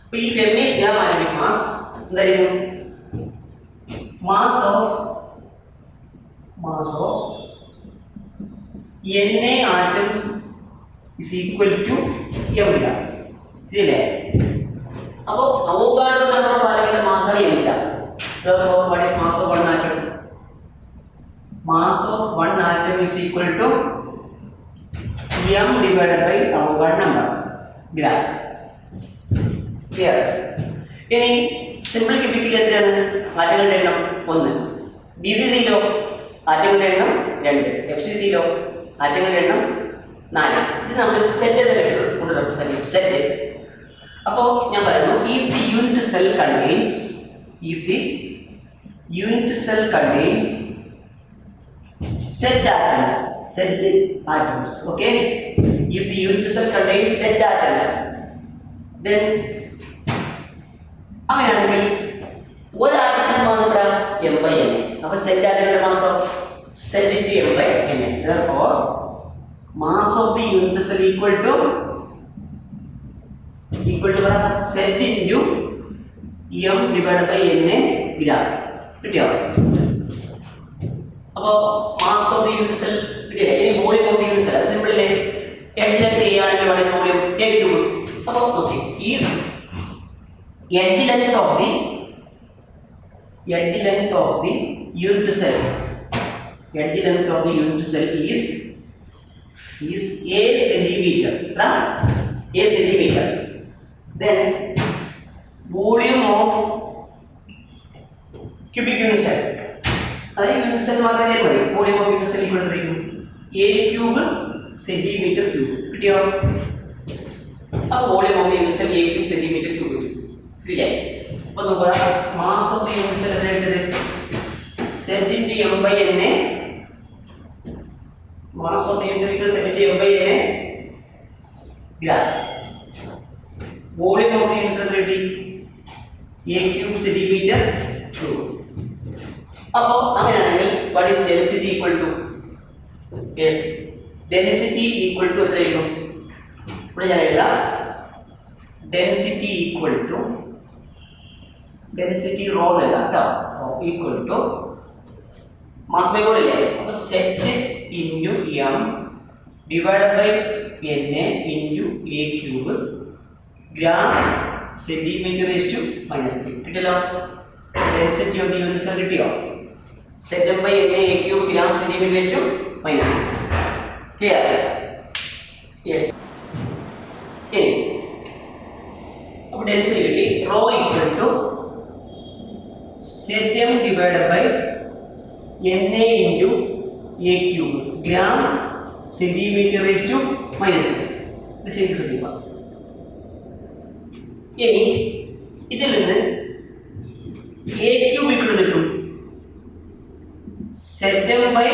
അപ്പോൾ ഈ m is gram atomic mass എന്തായിരിക്കും? mass of Na atoms is equal to m gram. ശരിയല്ലേ? അപ്പോൾ അവോഗാഡ്രോ നമ്പർ ഓഫ് ആറ്റങ്ങളുടെ മാസ് ആണ് m gram. Therefore, what is mass of one atom? Mass of one atom is equal to m divided by Avogadro number gram. Clear? ഇനി simple chemical എത്രയാണ്? ആറ്റങ്ങളുടെ എണ്ണം 1. BCC-ലോ ആറ്റങ്ങളുടെ എണ്ണം 2. FCC-ലോ ആറ്റങ്ങളുടെ എണ്ണം 4. ഇത് നമ്മൾ സെറ്റ് എന്ന ലെറ്റർ കൊണ്ട് റെപ്രസെന്റ് ചെയ്യും. സെറ്റ്. അപ്പോൾ ഞാൻ പറയുന്നു if the unit cell contains set atoms, okay, if the unit cell contains set atoms, then അങ്ങനെയാണെങ്കിൽ ഒരു ആറ്റത്തിന്റെ മാസ് എത്ര? m by n. അപ്പോൾ set ആറ്റത്തിന്റെ മാസോ set into m by n. Therefore mass of the unit cell equal to set into m divided by n gram. കിട്ടിയോ? അപ്പോൾ mass of the unit cell കിട്ടിയില്ലേ? ഇനി volume of the unit cell simple അല്ലേ? Edge length a ആണെങ്കിൽ what is volume? a cube. അപ്പോൾ okay, ഈ edge length of the unit cell is a centimeter. A centimeter. Then volume of cubic unit cell, അതായത് unit cell മാത്രമേ മതി. Volume of unit cell equal to a cube centimetre cube. കിട്ടിയോ? ആ volume of unit cell a cube centimetre cube കിട്ടില്ലേ? അപ്പോൾ നോക്കുക, mass of unit cell എത്രയാണ്? Z into m by n. Mass of unit cell equal Z into m by n gram. Volume of unit cell കിട്ടി a cube centimetre cube. അപ്പോൾ അങ്ങനെയാണെങ്കിൽ what is density equal to? Yes, density equal to എത്രയായിരിക്കും? ഇവിടെ ഞാൻ എഴുതാം density equal to rho എഴുതാം കേട്ടോ. equal to mass by volume അല്ലേ? അപ്പോൾ set into m divided by n into a cube gram centimeter raised to -3. കിട്ടിയല്ലോ? density of the unit cell കിട്ടിയോ? set m by n a cube gram centimeter raised to -3. Clear? Yes. Okay. അപ്പോൾ density കിട്ടി. rho equal to set m divided by na into a cube gram centimeter raised to -3. ഇത് ശരിക്കും ശ്രദ്ധിക്കുക. ഇനി ഇതിൽ നിന്ന് a cube equal to set m by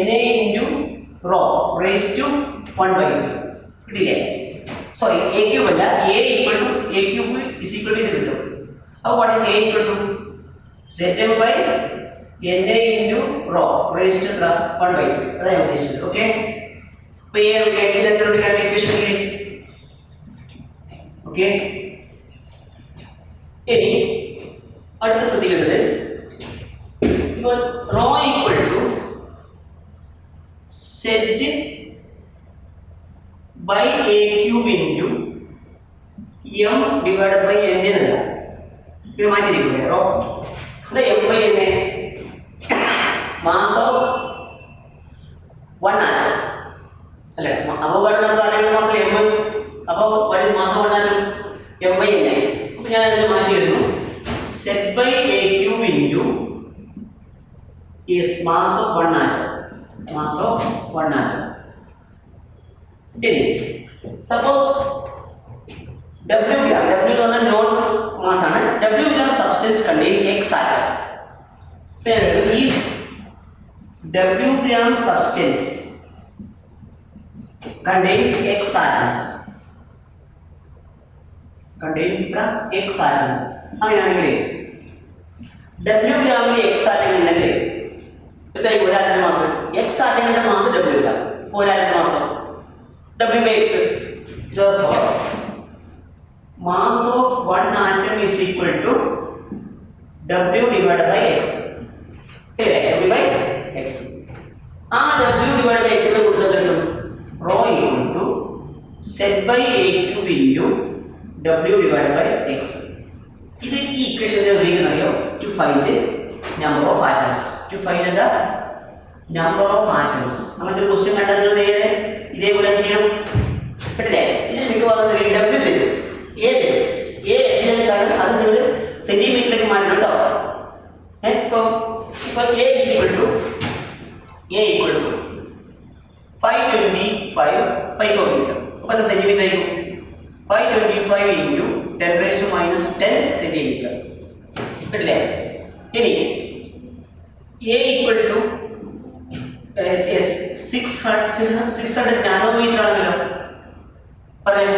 na into rho raised to 1/3. കിട്ടില്ലേ? Sorry, a cube അല്ല, a equal to a cube is equal to ഇത് കിട്ടും. അപ്പോൾ what is a equal to set m by na into rho raised to 1/3. അതാണ് ഉദ്ദേശിച്ചത്. Okay, അപ്പോൾ a എഡ്ജിൽ എത്ര എടുക്കാൻ ഇക്വേഷൻ ഇല്ലേ? ഓക്കെ, ഇനി അടുത്ത ശ്രദ്ധിക്കേണ്ടത് rho equal to set by a cube into m divided by n എന്നല്ല. ഇത് മാറ്റിയിരിക്കുക. rho എന്താ m by n? Mass of 1 atom അല്ലേ? അവോഗാഡ്രോ നമ്പർ അറിയുന്ന മാസ് m. അപ്പോൾ what is mass of 1 atom? m/n. അപ്പോൾ ഞാൻ അതിനെ മാറ്റി എഴുതുന്നു. Z/a³ into is mass of 1 atom. Mass of 1 atom. Suppose W gram, W എന്ന് പറഞ്ഞാൽ നോൺ മാസ് ആണ്. W gram substance contains X atom. If W gram substance contains X atoms, X atoms. അങ്ങനെയാണെങ്കിൽ W ഗ്രാമിൽ X atom ഉണ്ടെങ്കിൽ എത്രയായിരിക്കും ഒരു ആറ്റത്തിന്റെ mass? X ആറ്റങ്ങളുടെ മാസ് W ഗ്രാം. ഒരു ആറ്റത്തിന്റെ മാസം W/X. Therefore, mass of 1 atom is equal to W divided by X. ശരിയല്ലേ? W by X. ആ W divided by X നെ കൊടുത്തത് കിട്ടും rho equal to Z/a³ into W divided by X. ഇത് ഈ ഇക്വേഷനെ ഉപയോഗിക്കുന്നറിയോ? To find number of atoms. To find the number of atoms. അങ്ങനത്തെ ഒരു ക്വസ്റ്റ്യൻ കണ്ടാൽ നിങ്ങൾ നേരെ ഇതേപോലെ ചെയ്യണം. കേട്ടില്ലേ? ഇതിൽ മിക്കവാറും W തരും. ഏത് A എട്ടിലേക്കാണ് അത് നിങ്ങൾ സെന്റിമീറ്ററിലേക്ക് മാറ്റണം കേട്ടോ. ഇപ്പോൾ A is equal to 525 picometer. അപ്പോൾ അത് സെന്റിമീറ്റർ ആയിരിക്കും. 525 into 10 raised to minus 10 centimeter. കേട്ടില്ലേ? ഇനി A equal to 600 നാനോമീറ്റർ ആണല്ലോ പറയാം.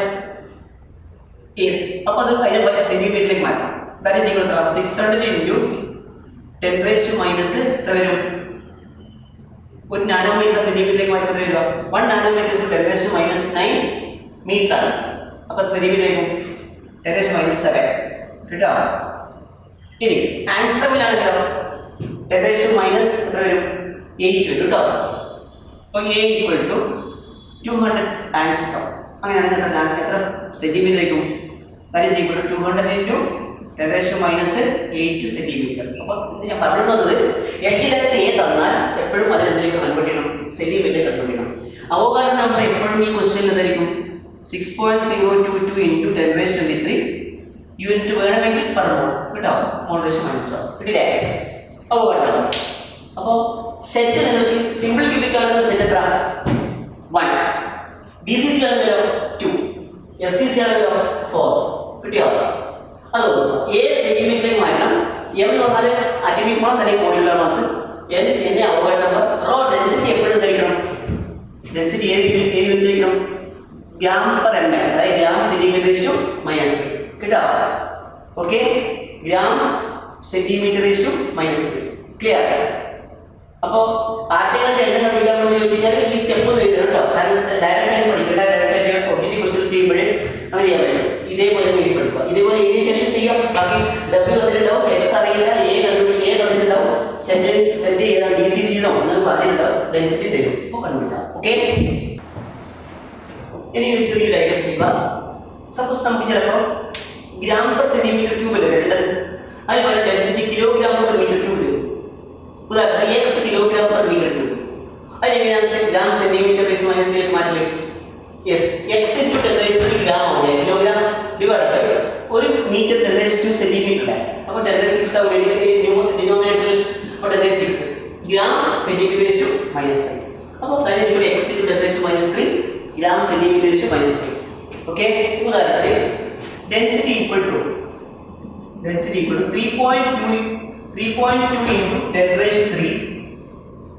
അപ്പോൾ അത് അതിനെ സെന്റിമീറ്ററിലേക്ക് മാറ്റാം. That is equal to 600 into 10 raised to minus എത്ര വരും? ഒരു നാനോമീറ്റർ സെന്റിമീറ്ററിലേക്ക് മാറ്റുന്നത് വരിക 1 nanometre 10 raised to minus 9 metre ആണ്. അപ്പോൾ സെന്റിമീറ്ററിലേക്കും 10 raised to minus 7 കേട്ടോ. ഇനി ആംസ്റ്റർമിലാണെങ്കിലോ 10 raised to minus എത്ര വരും? 8 വരും കേട്ടോ. അപ്പോൾ A equal to 200 ആംസ്റ്റർ. അങ്ങനെയാണെങ്കിൽ എത്ര സെന്റിമീറ്ററിലേക്കും? That is equal to 200 into 10 raised to minus 8 centimetre. അപ്പോൾ ഇത് ഞാൻ പറഞ്ഞു വന്നത് 8 A തന്നാൽ എപ്പോഴും അതിലേക്ക് കൺവേർട്ട് ചെയ്യണം, സെന്റിമീറ്ററിലേക്ക് കൺവേർട്ട് ചെയ്യണം. അവോഗാഡ്രോ നമ്പർ എപ്പോഴും ഈ ക്വസ്റ്റ്യൻ എന്തായിരിക്കും? 6.022 into 10 raised to 23 യൂണിറ്റ് വേണമെങ്കിൽ പെർ മോൾ കേട്ടോ. മോളേഷൻ മനസ്സിലോ കിട്ടില്ലേ? Avogadro number. അപ്പോൾ സെറ്റ് നിങ്ങൾക്ക് സിമ്പിൾ ക്യൂബിക് ആണെന്ന സെറ്റ് എത്ര? 1. BCC ആണെങ്കിലോ 2. FCC ആണെങ്കിലോ 4. കിട്ടിയോ? അതുകൊണ്ട് A സെന്റിമീറ്ററിലേക്ക് മാറ്റണം. M എന്ന് പറഞ്ഞാൽ അറ്റോമിക് മാസ് അല്ലെങ്കിൽ molecular mass. N Avogadro number. Rho density എപ്പോഴും ധരിക്കണം. ഡെൻസിറ്റി ഏത് യൂണിറ്റിലേക്കണം? ഗ്രാം പെർ എം എൽ, അതായത് ഗ്രാം സെന്റിമീറ്റർ റേഷ്യോ -3 കേട്ടോ. Okay, gram centimetre ratio -3. Clear? അപ്പോൾ ആറ്റങ്ങളുടെ എണ്ണം കണ്ടുപിടിക്കാൻ വേണ്ടി ചോദിച്ചു കഴിഞ്ഞാൽ ഈ സ്റ്റെപ്പ് ഒന്ന് എഴുതണം കേട്ടോ. കാരണം ഡയറക്റ്റ് ആയിട്ട് പഠിക്കേണ്ട, ഡയറക്റ്റ് ആയിട്ട് ഒബ്ജക്റ്റീവ് ക്വസ്റ്റ്യൻ ചെയ്യുമ്പോഴേ അങ്ങനെ ചെയ്യാൻ പറ്റും. ഇതേപോലെ എഴുതി പഠിക്കുക. ഇതേപോലെ എഴുതിയ ശേഷം ചെയ്യാം. ബാക്കി W തന്നിട്ടുണ്ടാവും, X അറിയില്ല, A തന്നിട്ടുണ്ടാവും, സെന്റ് ചെയ്താൽ BCC എന്നോ എന്ന് പറഞ്ഞിട്ടുണ്ടാവും, ഡെൻസിറ്റി തരും. അപ്പോൾ കണ്ടുപിടിക്കാം. ഓക്കെ, ഇനി ഒരു ചെറിയ ഡയഗ്രസ് ചെയ്യുക. സപ്പോസ് നമുക്ക് ചിലപ്പോൾ ഗ്രാം പെർ സെന്റിമീറ്റർ ക്യൂബ് അല്ലേ തരേണ്ടത്, അതുപോലെ density kilogram per metre cube തരും. ഉദാഹരണം X kilogram per metre cube. അതിനെങ്ങനെയാണ് ഗ്രാം സെന്റിമീറ്റർ റേഷ്യോ -3 മാറ്റി? Yes, X into 10 raised to gram ആവുക. കിലോഗ്രാം ഡിവൈഡ് ബൈ ഒരു മീറ്റർ 10 raised to സെന്റിമീറ്റർ ആണ്. അപ്പോൾ 10 raised to 6 ആവും ഡിനോമിനേറ്ററിൽ. അപ്പോൾ 10 raised to 6 gram centimetre ratio -3. അപ്പോൾ that is equal to X into 10 raised to -3 gram centimetre ratio -3. Okay, ഉദാഹരണത്തിന് density equal to 3.2 into 10 raised to 3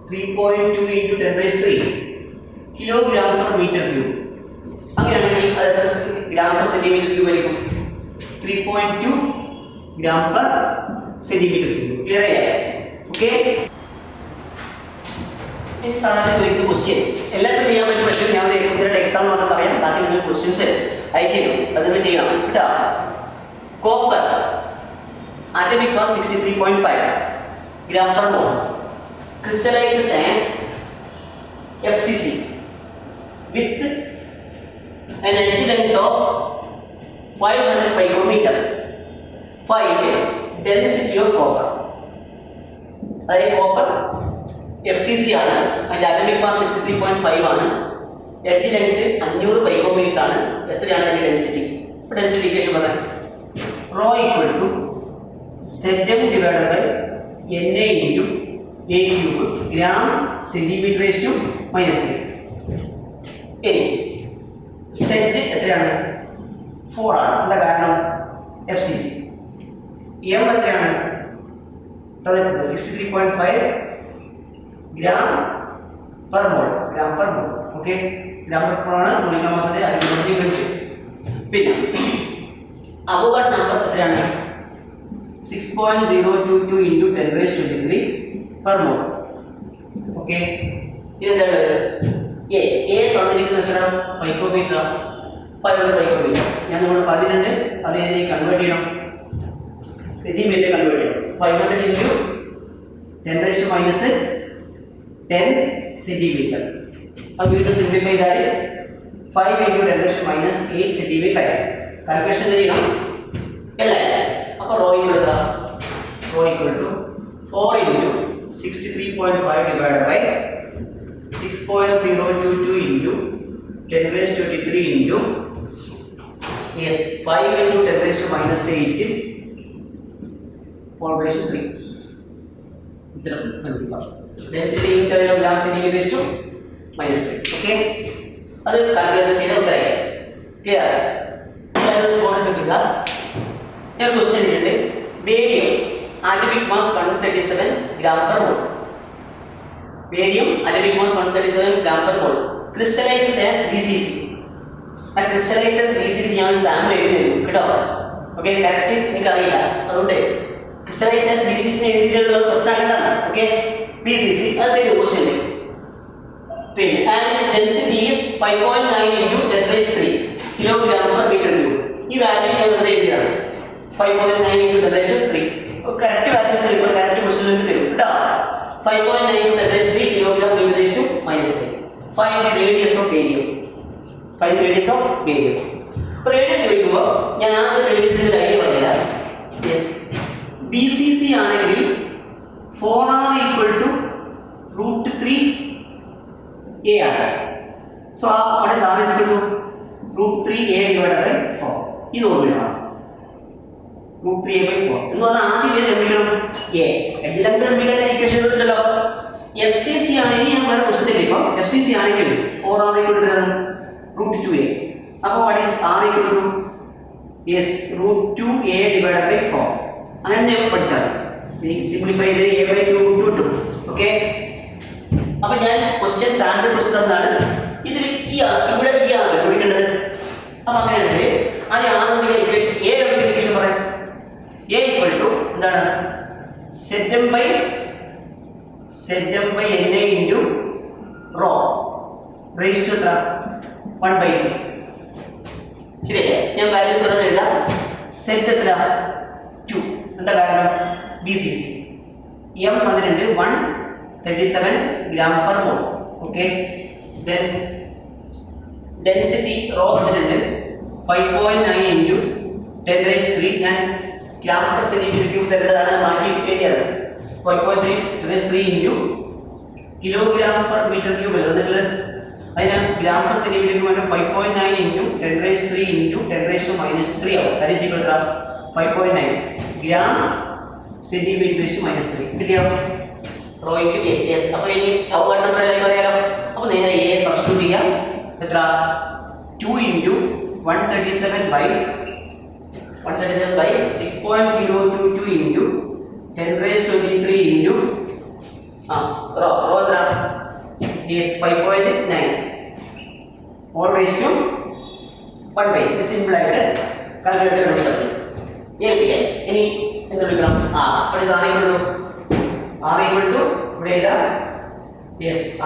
3.2 into 10 raised to 3 kilogram per metre cube. അങ്ങനെയാണെങ്കിൽ അത് gram per centimetre cube ആയിരിക്കും. 3.2 gram per centimetre cube. Clear ആയേ? Okay, ഇനി സാധാരണ ചോദിക്കുന്ന question എല്ലാവർക്കും ചെയ്യാൻ വേണ്ടി പറ്റും. ഞാൻ ഒരു എക്സാം മാത്രം പറയാം, ബാക്കി നിങ്ങൾ ക്വസ്റ്റ്യൻസ് അയച്ചു തരും, അത് നിങ്ങൾ ചെയ്യണം കേട്ടോ. Copper atomic mass 63.5 gram per mole, crystallizes as FCC with an edge length of 500 picometer. Find density of copper. അതായത് കോപ്പർ FCC ആണ്, അതിന്റെ അറ്റോമിക് മാസ് 63.5 ആണ്, എഡ്ജ് ലെങ്ത് 500 പൈക്കോമീറ്റർ ആണ്. എത്രയാണ് അതിന്റെ ഡെൻസിറ്റി? അപ്പോൾ ഡെൻസിറ്റി ഇക്വേഷൻ പറയാം. Rho equal to Zm divided by Na into a cube gram centimetre raise to -3. ഇനി സെറ്റ് എത്രയാണ്? 4 ആണ്. എന്താ കാരണം? FCC. M എത്രയാണ്? 63.5 ഗ്രാം പെർ മോൾ. ഓക്കെ, ഗ്രാം പെർ മോൾ ആണ് മോളിക്കുലർ മാസിന്റെ യൂണിറ്റ്. പിന്നെ അവോഗാഡ്രോ നമ്പർ എത്രയാണ്? 6.022 ഇൻറ്റു 10⁻³ പെർ മോൾ. ഓക്കെ, ഇതെന്താണ്? എ തന്നിരിക്കുന്ന എത്ര മൈക്രോമീറ്റർ? 500 മൈക്രോമീറ്റർ. ഞാൻ നമ്മൾ 12 അതിനെ കൺവേർട്ട് ചെയ്യണം, സെന്റിമീറ്റർ കൺവേർട്ട് ചെയ്യണം. 500 ഇൻറ്റു 10⁻⁻10 സെന്റിമീറ്റർ. അപ്പോൾ വീണ്ടും സിംപ്ലിഫൈ ചെയ്താൽ 5 ഇൻറ്റു 10⁻8 സെന്റിമീറ്റർ. കാൽക്കുലേഷൻ ചെയ്യണം അല്ലേ? അപ്പോൾ rho equal to 4 into 63.5 divide by 6.022 into 10⁻23 into 5 into 10⁻8 4/3. ഇത്തരം കണ്ടുപിടിക്കാം. Density unit gram centimetre raise to -3. Okay, അത് കാൽക്കുലേറ്റ് ചെയ്ത ഉത്തരമായി. ക്ലിയർ? ഞാൻ ക്വസ്റ്റ്യൻ ഇട്ടിട്ടുണ്ട്. Barium atomic mass 137 gram per mole. Barium atomic mass 137 gram per mole. Crystallises as BCC. ആ crystallises BCC ഞാൻ ഒരു സാമ്പിൾ എഴുതി തരും കേട്ടോ. ഓക്കെ, കറക്റ്റ് എനിക്കറിയില്ല, അതുകൊണ്ട് ക്രിസ്റ്റലൈസസ് BCC എഴുതിയിട്ടുള്ള ക്വസ്റ്റ്യൻ ആയിട്ടാണ്. ഓക്കെ, BCC അത് തരും ക്വസ്റ്റ്യൻ. പിന്നെ and density is 5.9 into 10⁻³ kilogram per metre cube. ഈ വാല്യൂ ഞാൻ വെറുതെ എഴുതിയതാണ്. 5.9 ഇൻറ്റു 10⁻³ കറക്റ്റ് വാല്യൂസ് ഇപ്പോൾ കറക്റ്റ് ക്വസ്റ്റ്യൻ തരും കേട്ടോ. 5.9 into 10⁻³ kilogram metre raise to -3. Find the radius of barium. Radius ചോദിക്കുമ്പോൾ ഞാൻ ആദ്യം റേഡിയസിന്റെ ഐഡിയ പറഞ്ഞുതരാം. BCC ആണെങ്കിൽ 4r ഈക്വൽ ടു √3a ആണ്. So what is r is equal to √3a divided by 4. ഇത് ഓർമ്മയാണ്. √3a/4 എന്ന് പറഞ്ഞാൽ ആദ്യം ഏത് കണ്ടുപിടിക്കണം? a. എഡ്ജ് ലെങ്ത് കണ്ടുപിടിക്കാൻ ഇക്വേഷൻ തന്നിട്ടുണ്ടല്ലോ. FCC ആണെങ്കിൽ ഞാൻ വേറെ ക്വസ്റ്റ്യൻ ഇപ്പം FCC ആണെങ്കിൽ 4r ഈക്വൽ ടു √2a. അപ്പോൾ what is r equal to? √2a divided by 4. അങ്ങനെ പഠിച്ചാൽ സിംപ്ലിഫൈ ചെയ്ത് a/2 √2. ഓക്കെ, അപ്പൊ ഞാൻ ക്വസ്റ്റ്യൻ സാമ്പിൾ ക്വസ്റ്റ്യൻ എന്താണ് ഇതിൽ ഇവിടെ ഈ ആർ കണ്ടുപിടിക്കേണ്ടത്. അപ്പൊ അങ്ങനെയാണെങ്കിൽ അത് ആദ്യം ഇക്വേഷൻ ഇക്വേഷൻ പറയാം. a ഈക്വൽ ടു എന്താണ്? Zm by Na into rho raise to 1/3. ശരിയല്ലേ? ഞാൻ വാല്യൂസ് എഴുതാം. സെറ്റ് എത്ര? 2. എന്താ കാരണം? BCC. M തന്നിട്ടുണ്ട് 137 ഗ്രാം പെർ മോൾ. ഓക്കെ, ദെൻ ഡെൻസിറ്റി റോ തന്നിട്ടുണ്ട് 5.9 ഇൻറ്റു 10⁻³ ഞാൻ ഗ്രാം പെർ സെന്റിമീറ്റർ ക്യൂബ് തരേണ്ടതാണ്, മാറ്റി എഴുതിയത്. 5.3 into kilogram per metre cube എന്നിട്ട് അതിന് gram per centimetre cube 5.9 into 10⁻³ into 10⁻³ ആവും. That is equal to 5.9 gram centimetre raise to -3. കിട്ടിയോ? Rho into a. യെസ്. അപ്പോൾ ഇനി അവോഗാഡ്രോ നമ്പറിലേക്ക് പറയാലോ. അപ്പോൾ നേരെ a സബ്സ്റ്റിറ്റ്യൂട്ട് ചെയ്യാം. എത്ര? 2 into 137 by 6.022 into 10⁻23 into rho എത്ര? 5.9 all raised to 1/3. ഇത് സിമ്പിൾ ആയിട്ട് കാൽക്കുലേറ്റർ കണ്ടുപിടിക്കാം. ഇനി എന്ത് വിളിക്കണം? ഇവിടെ r equal to ഇവിടെ എഴുതാം.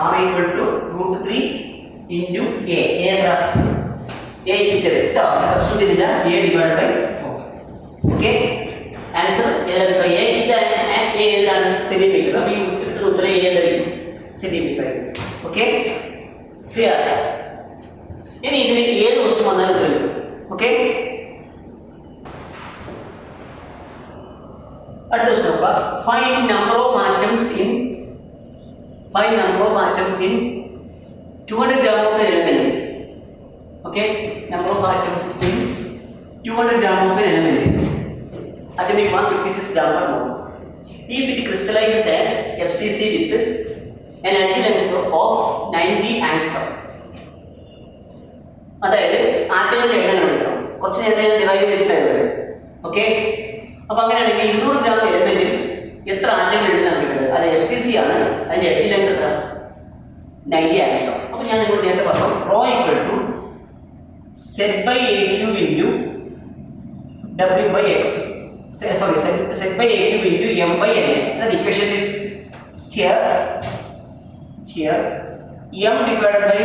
r equal to √3 into a. എത്ര? a കിട്ടിയത് കേട്ടോ. സബ്സ്റ്റിറ്റ്യൂട്ട് ചെയ്തില്ല. a divide by 4. Okay, answer ഏതാണ്? a ഏതാണ്? സെന്റിമീറ്റർ. അപ്പോൾ ഈ കിട്ടുന്ന ഉത്തരം a എന്തായിരിക്കും? സെന്റിമീറ്റർ ആയിരിക്കും. Okay, clear? ഇനി ഇതിന് ഏത് ക്വസ്റ്റ്യൻ വന്നാലും കഴിയും. ഓക്കെ, അടുത്ത ക്വസ്റ്റ്യൻ നോക്കാം. Find number of atoms in find number of atoms in 200 gram of an element. Okay, number of atoms in 200 gram of an element. Atomic mass 56 gram per mole. If it crystallizes as FCC with an edge length of 90 angstrom. അതായത് ആറ്റങ്ങളുടെ എണ്ണം കണ്ടെത്തണം. കുറച്ച് നേരത്തെ ഞാൻ derive ചെയ്തിട്ടുണ്ടായിരുന്നത്. Okay, അപ്പോൾ അങ്ങനെയാണെങ്കിൽ 200 gram എലമെന്റിൽ എത്ര ആറ്റങ്ങൾ ഉണ്ട് നമുക്ക്? അത് FCC ആണ്. അതിന്റെ എഡ്ജ് ലെങ്ത് എത്ര? 90 ആംഗ്സ്ട്രോം. അപ്പോൾ ഞാൻ നിങ്ങളോട് നേരത്തെ പറഞ്ഞു rho equal to Z by A cube into W by X. Sorry, set by a cube into m by n. The equation here m divided by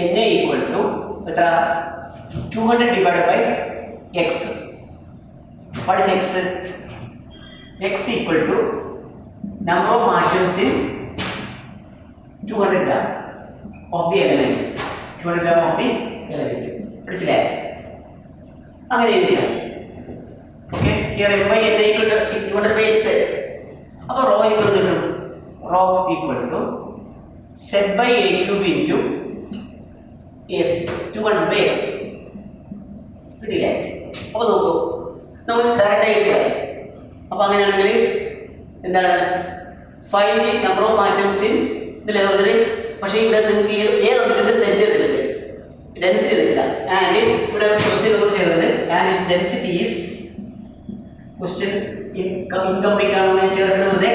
n equal to 200 divided by x. What is x? X equal to number of atoms in 200 gram of the element. 200 gram of the element. മനസ്സിലായോ? അങ്ങനെ എഴുതിച്ചാൽ okay, here m by n equal to 200 by x. അപ്പോൾ rho equal to set by a cube into s 200 by x. കിട്ടില്ലേ? അപ്പോൾ നോക്കൂ, നമുക്ക് direct ആയി പറയാം. അപ്പോൾ അങ്ങനെയാണെങ്കിൽ എന്താണ് find the number of atoms in ഇതിൽ ഏതൊന്നിൽ. പക്ഷേ ഇവിടെ നിങ്ങൾക്ക് ഏതൊന്നിൻ്റെ സെറ്റ് ചെയ്തിട്ടില്ലേ, ഡെൻസിറ്റി ചെയ്തിട്ടില്ല. ആൻഡ് ഇവിടെ ക്വസ്റ്റ്യൻ നമ്മൾ ചെയ്തത് and is density is question incomplete ആണെന്ന് ഞാൻ ചേർക്കുന്നത്.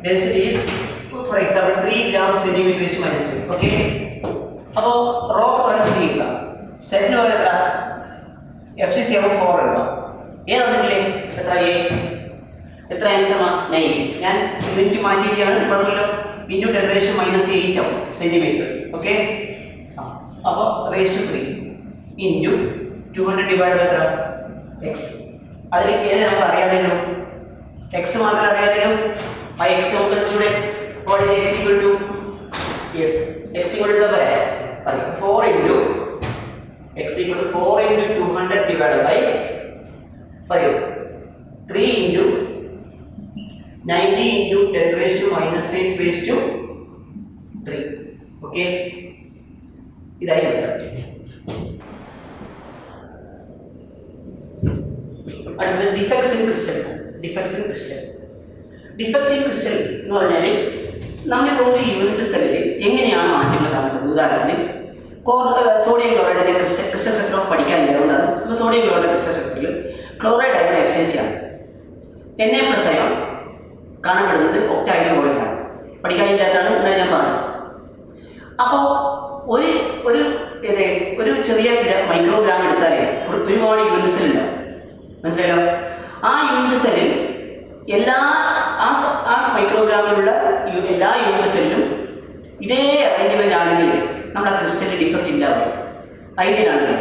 Density is for example 3 gram centimeter minus 3. Okay, അപ്പോൾ റോക്ക് വരെ 3 ഇല്ല, സെറ്റിന് വരെ എത്ര? FCC 4 ഉണ്ടോ? ഏതൊന്നില്ലേ എത്ര? എത്ര ആൻസറാണ്? 9. ഞാൻ യൂണിറ്റ് മാറ്റിയാണ് കുഴപ്പമില്ല. ഇൻറ്റു 10⁻⁻8 ആവും സെന്റിമീറ്റർ. ഓക്കെ, അപ്പോൾ റേസ് 3 ഇൻറ്റു 200 ഡിവൈഡ് ബൈ എത്ര? എക്സ്. അതിൽ ഏത് നമുക്ക് അറിയാതെയുള്ളൂ? എക്സ് മാത്രമേ അറിയാതെയുള്ളൂ. ആ എക്സ് നമുക്ക് ഇവിടെ what is x equal to? Yes, x equal to പറയാം 4 into x equal to 4 into 200 divided by 3 into 90 into 10⁻⁻8 raised to 3. Okay, ഇതായി വരാം. അടുത്തത് defects in crystals. Defects in crystal എന്ന് പറഞ്ഞാൽ നമ്മളിപ്പോൾ ഒരു യൂണിറ്റ് സെല്ലിൽ എങ്ങനെയാണ് മാറ്റങ്ങൾ കാണുന്നത്. ഉദാഹരണത്തിന് സോഡിയം ക്ലോറൈഡിൻ്റെ ക്രിസ്റ്റൽ സ്ട്രക്ചർ പഠിക്കാനില്ല, അതുകൊണ്ടാണ്. സോഡിയം ക്ലോറൈഡ് ക്രിസ്റ്റൽ സ്ട്രക്ചറിൽ ക്ലോറൈഡ് അയോൺ FCC ആണ്. Na+ അയോൺ കാണപ്പെടുന്നത് ഒക്ടൈഡ് ക്ലോറൈഡാണ്. പഠിക്കാനില്ലാത്തതാണ് എന്നാണ് ഞാൻ പറഞ്ഞത്. അപ്പോൾ ഒരു ചെറിയ മൈക്രോഗ്രാം എടുത്താൽ ഒരുപാട് യൂണിറ്റ് സെൽ ഉണ്ടാവും. മനസ്സിലായോ? ആ യൂണിറ്റ് സെല്ലിൽ ആ മൈക്രോഗ്രാമിലുള്ള എല്ലാ യൂണിറ്റ് സെല്ലിലും ഇതേ അറേഞ്ച്മെന്റ് ആണെങ്കിൽ നമ്മുടെ ക്രിസ്റ്റലിന് ഡിഫക്റ്റ് ഉണ്ടാവും. ഐഡിയലാണെങ്കിൽ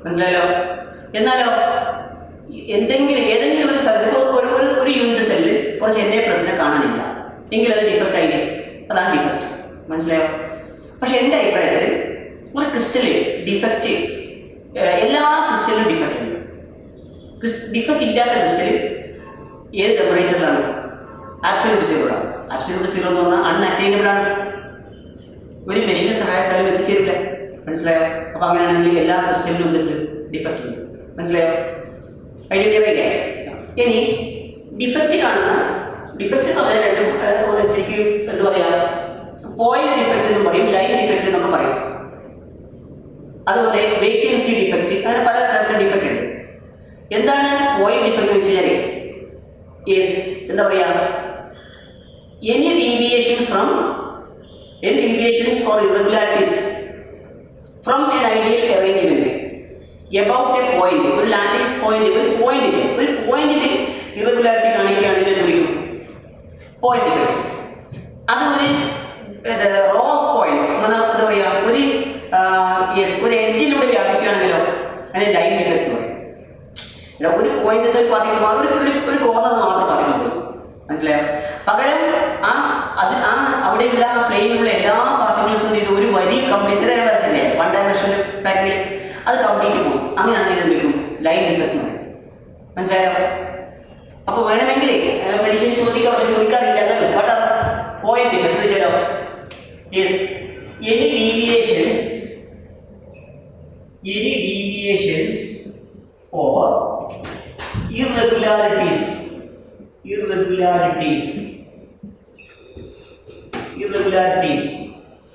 മനസ്സിലായല്ലോ. എന്നാലോ ഏതെങ്കിലും ഒരു സ്ഥലത്ത് ഒരു യൂണിറ്റ് സെല്ലിൽ കുറച്ച് Na+ കാണാനില്ല എങ്കിൽ അത് ഡിഫക്റ്റ് ആയില്ലേ? അതാണ് ഡിഫക്റ്റ്. മനസ്സിലായോ? പക്ഷെ എൻ്റെ അഭിപ്രായത്തിൽ ഒരു ക്രിസ്റ്റലിൽ ഡിഫക്റ്റ്, എല്ലാ ക്രിസ്റ്റലിലും ഡിഫക്റ്റ് ഉണ്ട്. ഡിഫക്റ്റ് ഇല്ലാത്ത ക്രിസ്റ്റൽ ഏത് ടെമ്പറേച്ചറിലാണ്? ആബ്സല്യൂട്ട് 0 ആണ്. ആബ്സല്യൂട്ട് 0 എന്ന് പറഞ്ഞാൽ അൺഅറ്റൈനബിൾ ആണ്. ഒരു മെഷീന്റെ സഹായത്താലും എത്തിച്ചേരില്ല. മനസ്സിലായോ? അപ്പോൾ അങ്ങനെയാണെങ്കിൽ എല്ലാ ക്രിസ്റ്റലിലും എന്തുണ്ട്? ഡിഫക്റ്റ് ഉണ്ട്. മനസ്സിലായോ? ഐഡിയ അറിയില്ലേ? ഇനി ഡിഫക്റ്റ് കാണുന്ന ഡിഫക്റ്റ് എന്ന് പറഞ്ഞാൽ രണ്ടും ശരിക്കും എന്താ പറയുക, പോയിന്റ് ഡിഫക്റ്റ് എന്ന് പറയും, ലൈൻ ഡിഫക്റ്റ് എന്നൊക്കെ പറയും. അതുപോലെ വേക്കൻസി ഡിഫക്റ്റ്, അങ്ങനെ പല തരത്തിലുള്ള ഡിഫക്റ്റ് ഉണ്ട്. എന്താണ് പോയിന്റ് ഡിഫക്റ്റ് എന്ന് വെച്ച് കഴിഞ്ഞാൽ എന്താ പറയുക, any deviations or irregularities from an ideal arrangement about a point, ഒരു ലാറ്റിസ് പോയിന്റ്, ഒരു പോയിന്റിൽ ഇറഗുലാരിറ്റി കാണിക്കുകയാണെങ്കിൽ എന്ത് വിളിക്കും? Point defect. അത് റോ ഓഫ് പോയിന്റ്സ് എന്താ പറയുക, ഒരു എഡ്ജിലൂടെ വ്യാപിക്കുകയാണെങ്കിലോ അതിന് ലൈൻ ഡിഫക്റ്റ് പറയും. ഒരു പോയിന്റ് പാർട്ടിക്കിൾ ഒരു കോർണർ മാത്രം പാർട്ടിക്കിൾ. മനസ്സിലായോ? പകരം അവിടെയുള്ള പ്ലെയിനിലുള്ള എല്ലാ പാർട്ടിക്കിൾസും ഇത് ഒരു വരി കംപ്ലീറ്റ് വരച്ചില്ലേ 1 ഡയമെൻഷണൽ പാക്കിൽ, അത് കംപ്ലീറ്റ് പോകും. അങ്ങനെയാണ് ഇത് വിളിക്കും ലൈൻ ഡിഫക്റ്റ് എന്ന് പറയും. മനസ്സിലായോ? അപ്പോൾ വേണമെങ്കിൽ പരീക്ഷ ചോദിക്കാറില്ല, പോയിന്റ് ഡിഫക്ട്സ് ചോദിച്ചാലോ? Yes. Any deviations or irregularities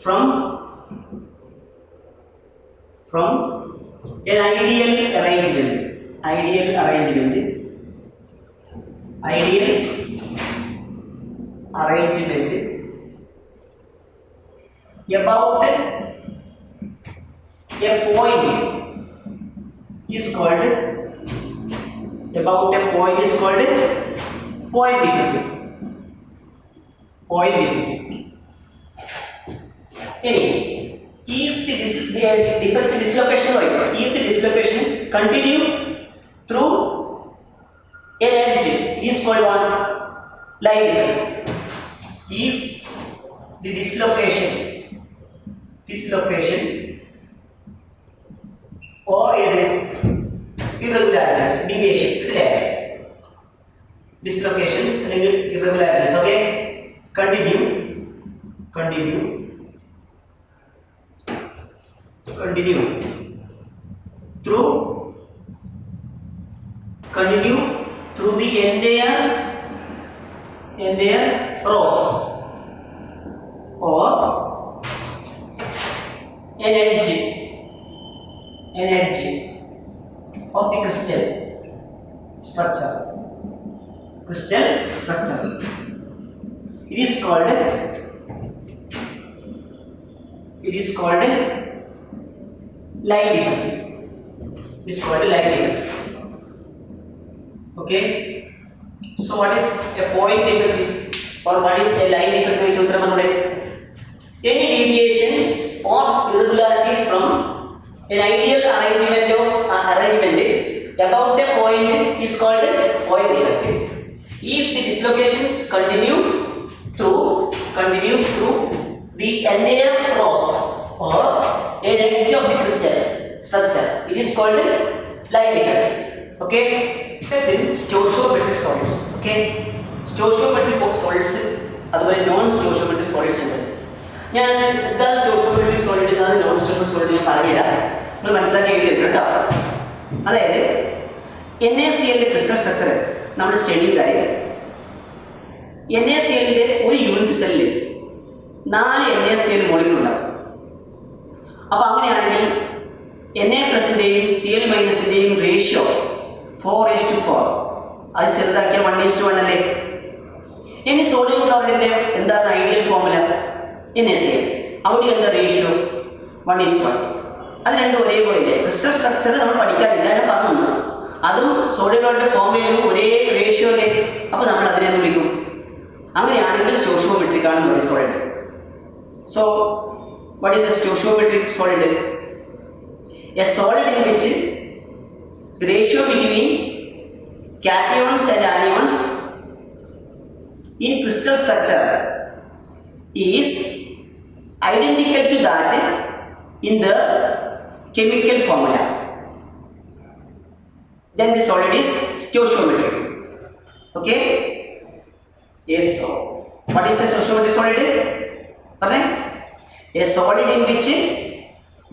from an ideal arrangement about a point is called point defective. If the defective dislocation continue through an edge, it is called one line defect. If the dislocation or irregularities, deviation, dislocations and irregularities, okay, continue through the entire rows or an edge of the crystal structure. It is called line defect. Okay. So what is a point defect or what is a line defect? Any deviations or irregularities from an ideal arrangement about a point is called point defect. If the dislocations continues through the entire cross or an edge of the crystal structure, it is called line defect. Okay. This is stoichiometric solids. Okay. Stoichiometric solids അതുപോലെ non സ്റ്റോയിച്ചോമെട്രിക് solids ഉണ്ട്. ഞാൻ എന്താ സ്റ്റോയിച്ചോമെട്രിക് solid എന്നാണ് non സ്റ്റോയിച്ചോമെട്രിക് solid ഞാൻ പറഞ്ഞുതരാം, നിങ്ങൾ മനസ്സിലാക്കി എഴുതിയിട്ടുണ്ട് കേട്ടോ. അതായത് NaCl ക്രിസ്റ്റൽ സ്ട്രക്ചർ നമ്മൾ സ്റ്റഡി ചെയ്താൽ NaCl ഒരു യൂണിറ്റ് സെല്ലിൽ 4 NaCl മോളിക്യൂൾ ഉണ്ടാവും. അപ്പോൾ അങ്ങനെയാണെങ്കിൽ Na+ന്റെയും Cl- റേഷ്യോ 4:4, അത് ചെറുതാക്കിയ 1:1 അല്ലേ. ഇനി സോഡിയം ക്ലോറൈഡിന്റെ എന്താണ് ഐഡിയൽ ഫോർമുല? NaCl. അവിടെ എന്താ റേഷ്യോ? 1:1. അത് രണ്ടും ഒരേപോലെ ഇല്ലേ? ക്രിസ്റ്റൽ സ്ട്രക്ചർ നമ്മൾ പഠിക്കാനില്ല, ഞാൻ പറഞ്ഞു. അതും സോഡിയം ക്ലോറൈഡിന്റെ ഫോർമുലയും ഒരേ റേഷ്യോ അല്ലേ. അപ്പോൾ നമ്മൾ അതിനെ വിളിക്കും. അങ്ങനെയാണെങ്കിൽ സ്റ്റോയിച്ചോമെട്രിക് ആണെന്ന് പറയും solid. So what is a stoichiometric solid? A solid in which the ratio between cations and anions in crystal structure is identical to that in the chemical formula. Then the solid is stoichiometric. Okay? Yes. So what is a stoichiometric solid? A solid in which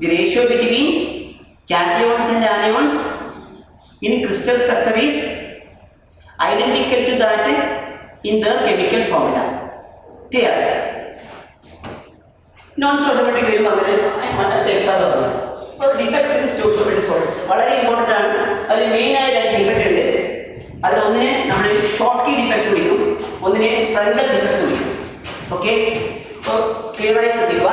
the ratio between cations and anions in crystal structure is identical to that in the chemical formula. Clear? Non-stoichiometric വരുമ്പോൾ അങ്ങനെ example പറഞ്ഞു. ഇപ്പോൾ defects in സ്റ്റോയിച്ചോമെട്രിക് solids വളരെ important ആണ്. അതിൽ മെയിനായ 2 defect ഉണ്ട്. അതിൽ ഒന്നിനെ നമ്മൾ ഷോർട്ട് കീ ഡിഫക്റ്റ് വിളിക്കും, ഒന്നിനെ ഫ്രണ്ടൽ ഡിഫക്റ്റ് വിളിക്കും. ഓക്കെ, അപ്പോൾ ക്ലിയറായി ശ്രദ്ധിക്കുക.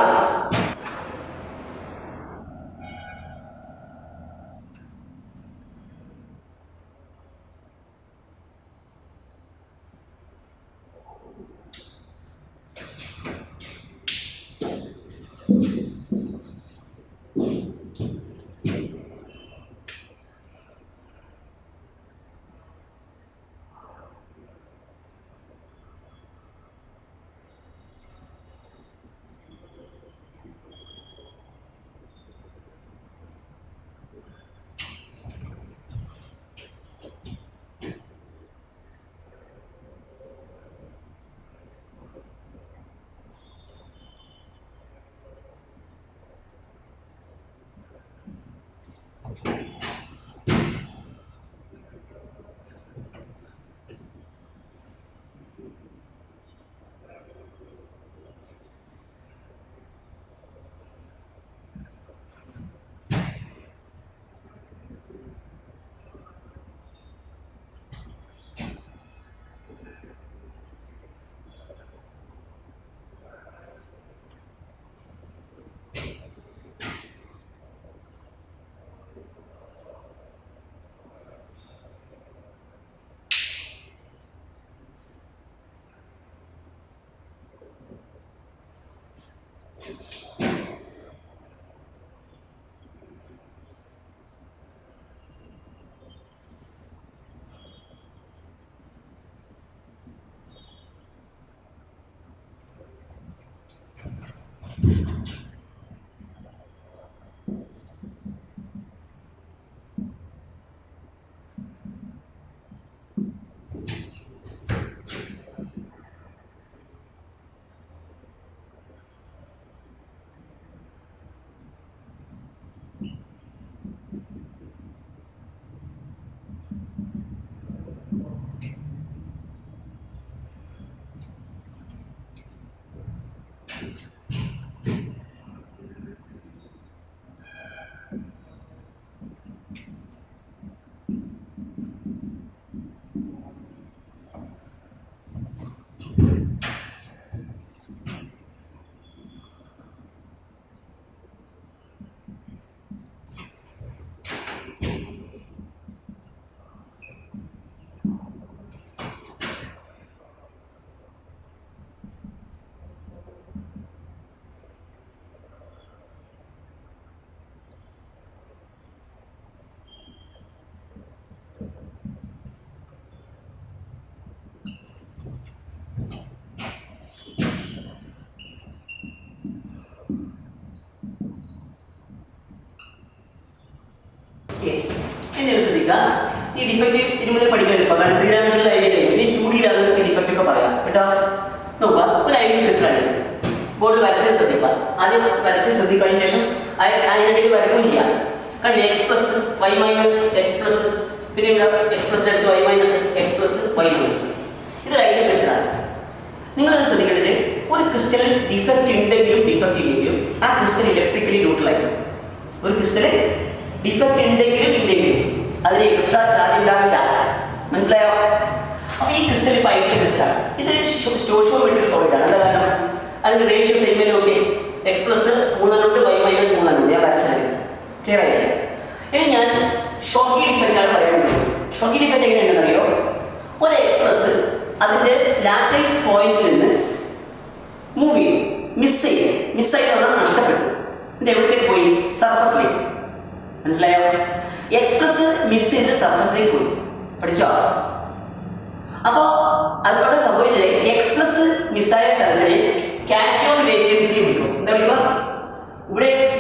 യെസ്, എന്നെ ശ്രദ്ധിക്കുക. ഈ ഡിഫക്റ്റ് ഇനി മുതൽ പഠിക്കാൻ എളുപ്പം. കാരണം 3 ഡയമെൻഷണൽ ഐഡിയ ഇനി 2D ഈ ഡിഫക്റ്റ് ഒക്കെ പറയാം കേട്ടോ. നോക്കുക, ഒരു ഐഡിയ ക്രിസ്റ്റലാണ് ബോർഡിൽ വരച്ച് ശ്രദ്ധിക്കുക. ആദ്യം വരച്ച് ശ്രദ്ധിച്ചതിന് ശേഷം അതിനിടയിൽ വരക്കുകയും ചെയ്യാം. കാരണം X plus Y minus X plus, പിന്നെ ഇവിടെ എക്സ് പ്ലസിൻ്റെ അടുത്ത് Y minus X plus Y minus. ഇതൊരു ഐഡിയ ക്രിസ്റ്റലാണ്. നിങ്ങളത് ശ്രദ്ധിക്കേണ്ടത്, ഒരു ക്രിസ്റ്റലിൽ ഡിഫക്റ്റ് ഉണ്ടെങ്കിലും ഡിഫക്റ്റ് ഇല്ലെങ്കിലും ആ ക്രിസ്റ്റൽ ഇലക്ട്രിക്കലി ന്യൂട്രലായിരിക്കും. ഒരു ക്രിസ്റ്റല് ഡിഫക്റ്റ് ഉണ്ടെങ്കിലും ഇല്ലെങ്കിലും അതിന് എക്സ്ട്രാ ചാർജ് ഉണ്ടാവില്ല. മനസ്സിലായോ? അപ്പോൾ ഈ ക്രിസ്റ്റൽ ഇപ്പോൾ ഐഡിയൽ ക്രിസ്റ്റലാണ്. ഇത് സ്റ്റോഷിയോമെട്രിക് സോളിഡ് ആണ്. എന്താ കാരണം? അതിന്റെ ratio same. Okay, X plus 3 Y minus 3 ഞാൻ വരച്ചത് ക്ലിയർ ആയില്ലേ? ഇനി ഞാൻ ഷോർക്കി ഡിഫക്റ്റ് ആണ് പറയുന്നത്. ഷോർക്കി ഡിഫക്റ്റ് എങ്ങനെയുണ്ടെന്ന് അറിയോ? ഒരു എക്സ് പ്ലസ് അതിന്റെ ലാറ്റൈസ് പോയിന്റിൽ നിന്ന് മൂവ് ചെയ്യും, മിസ്സായി വന്നാൽ നഷ്ടപ്പെട്ടു. എന്നിട്ട് എവിടത്തേക്ക് പോയി? സർഫസിലേക്ക്. മനസ്സിലായോ? എക്സ് പ്ലസ് മിസ് ചെയ്ത് സർഫസിലേക്ക് പോയി. പഠിച്ചോ? അപ്പോൾ അതോടെ സംഭവിച്ചത് എക്സ് പ്ലസ് മിസ്സായ സ്ഥലത്തിന് കാറ്റയോൺ വേക്കൻസി വിളിക്കും. എന്താ വിളിക്കുക?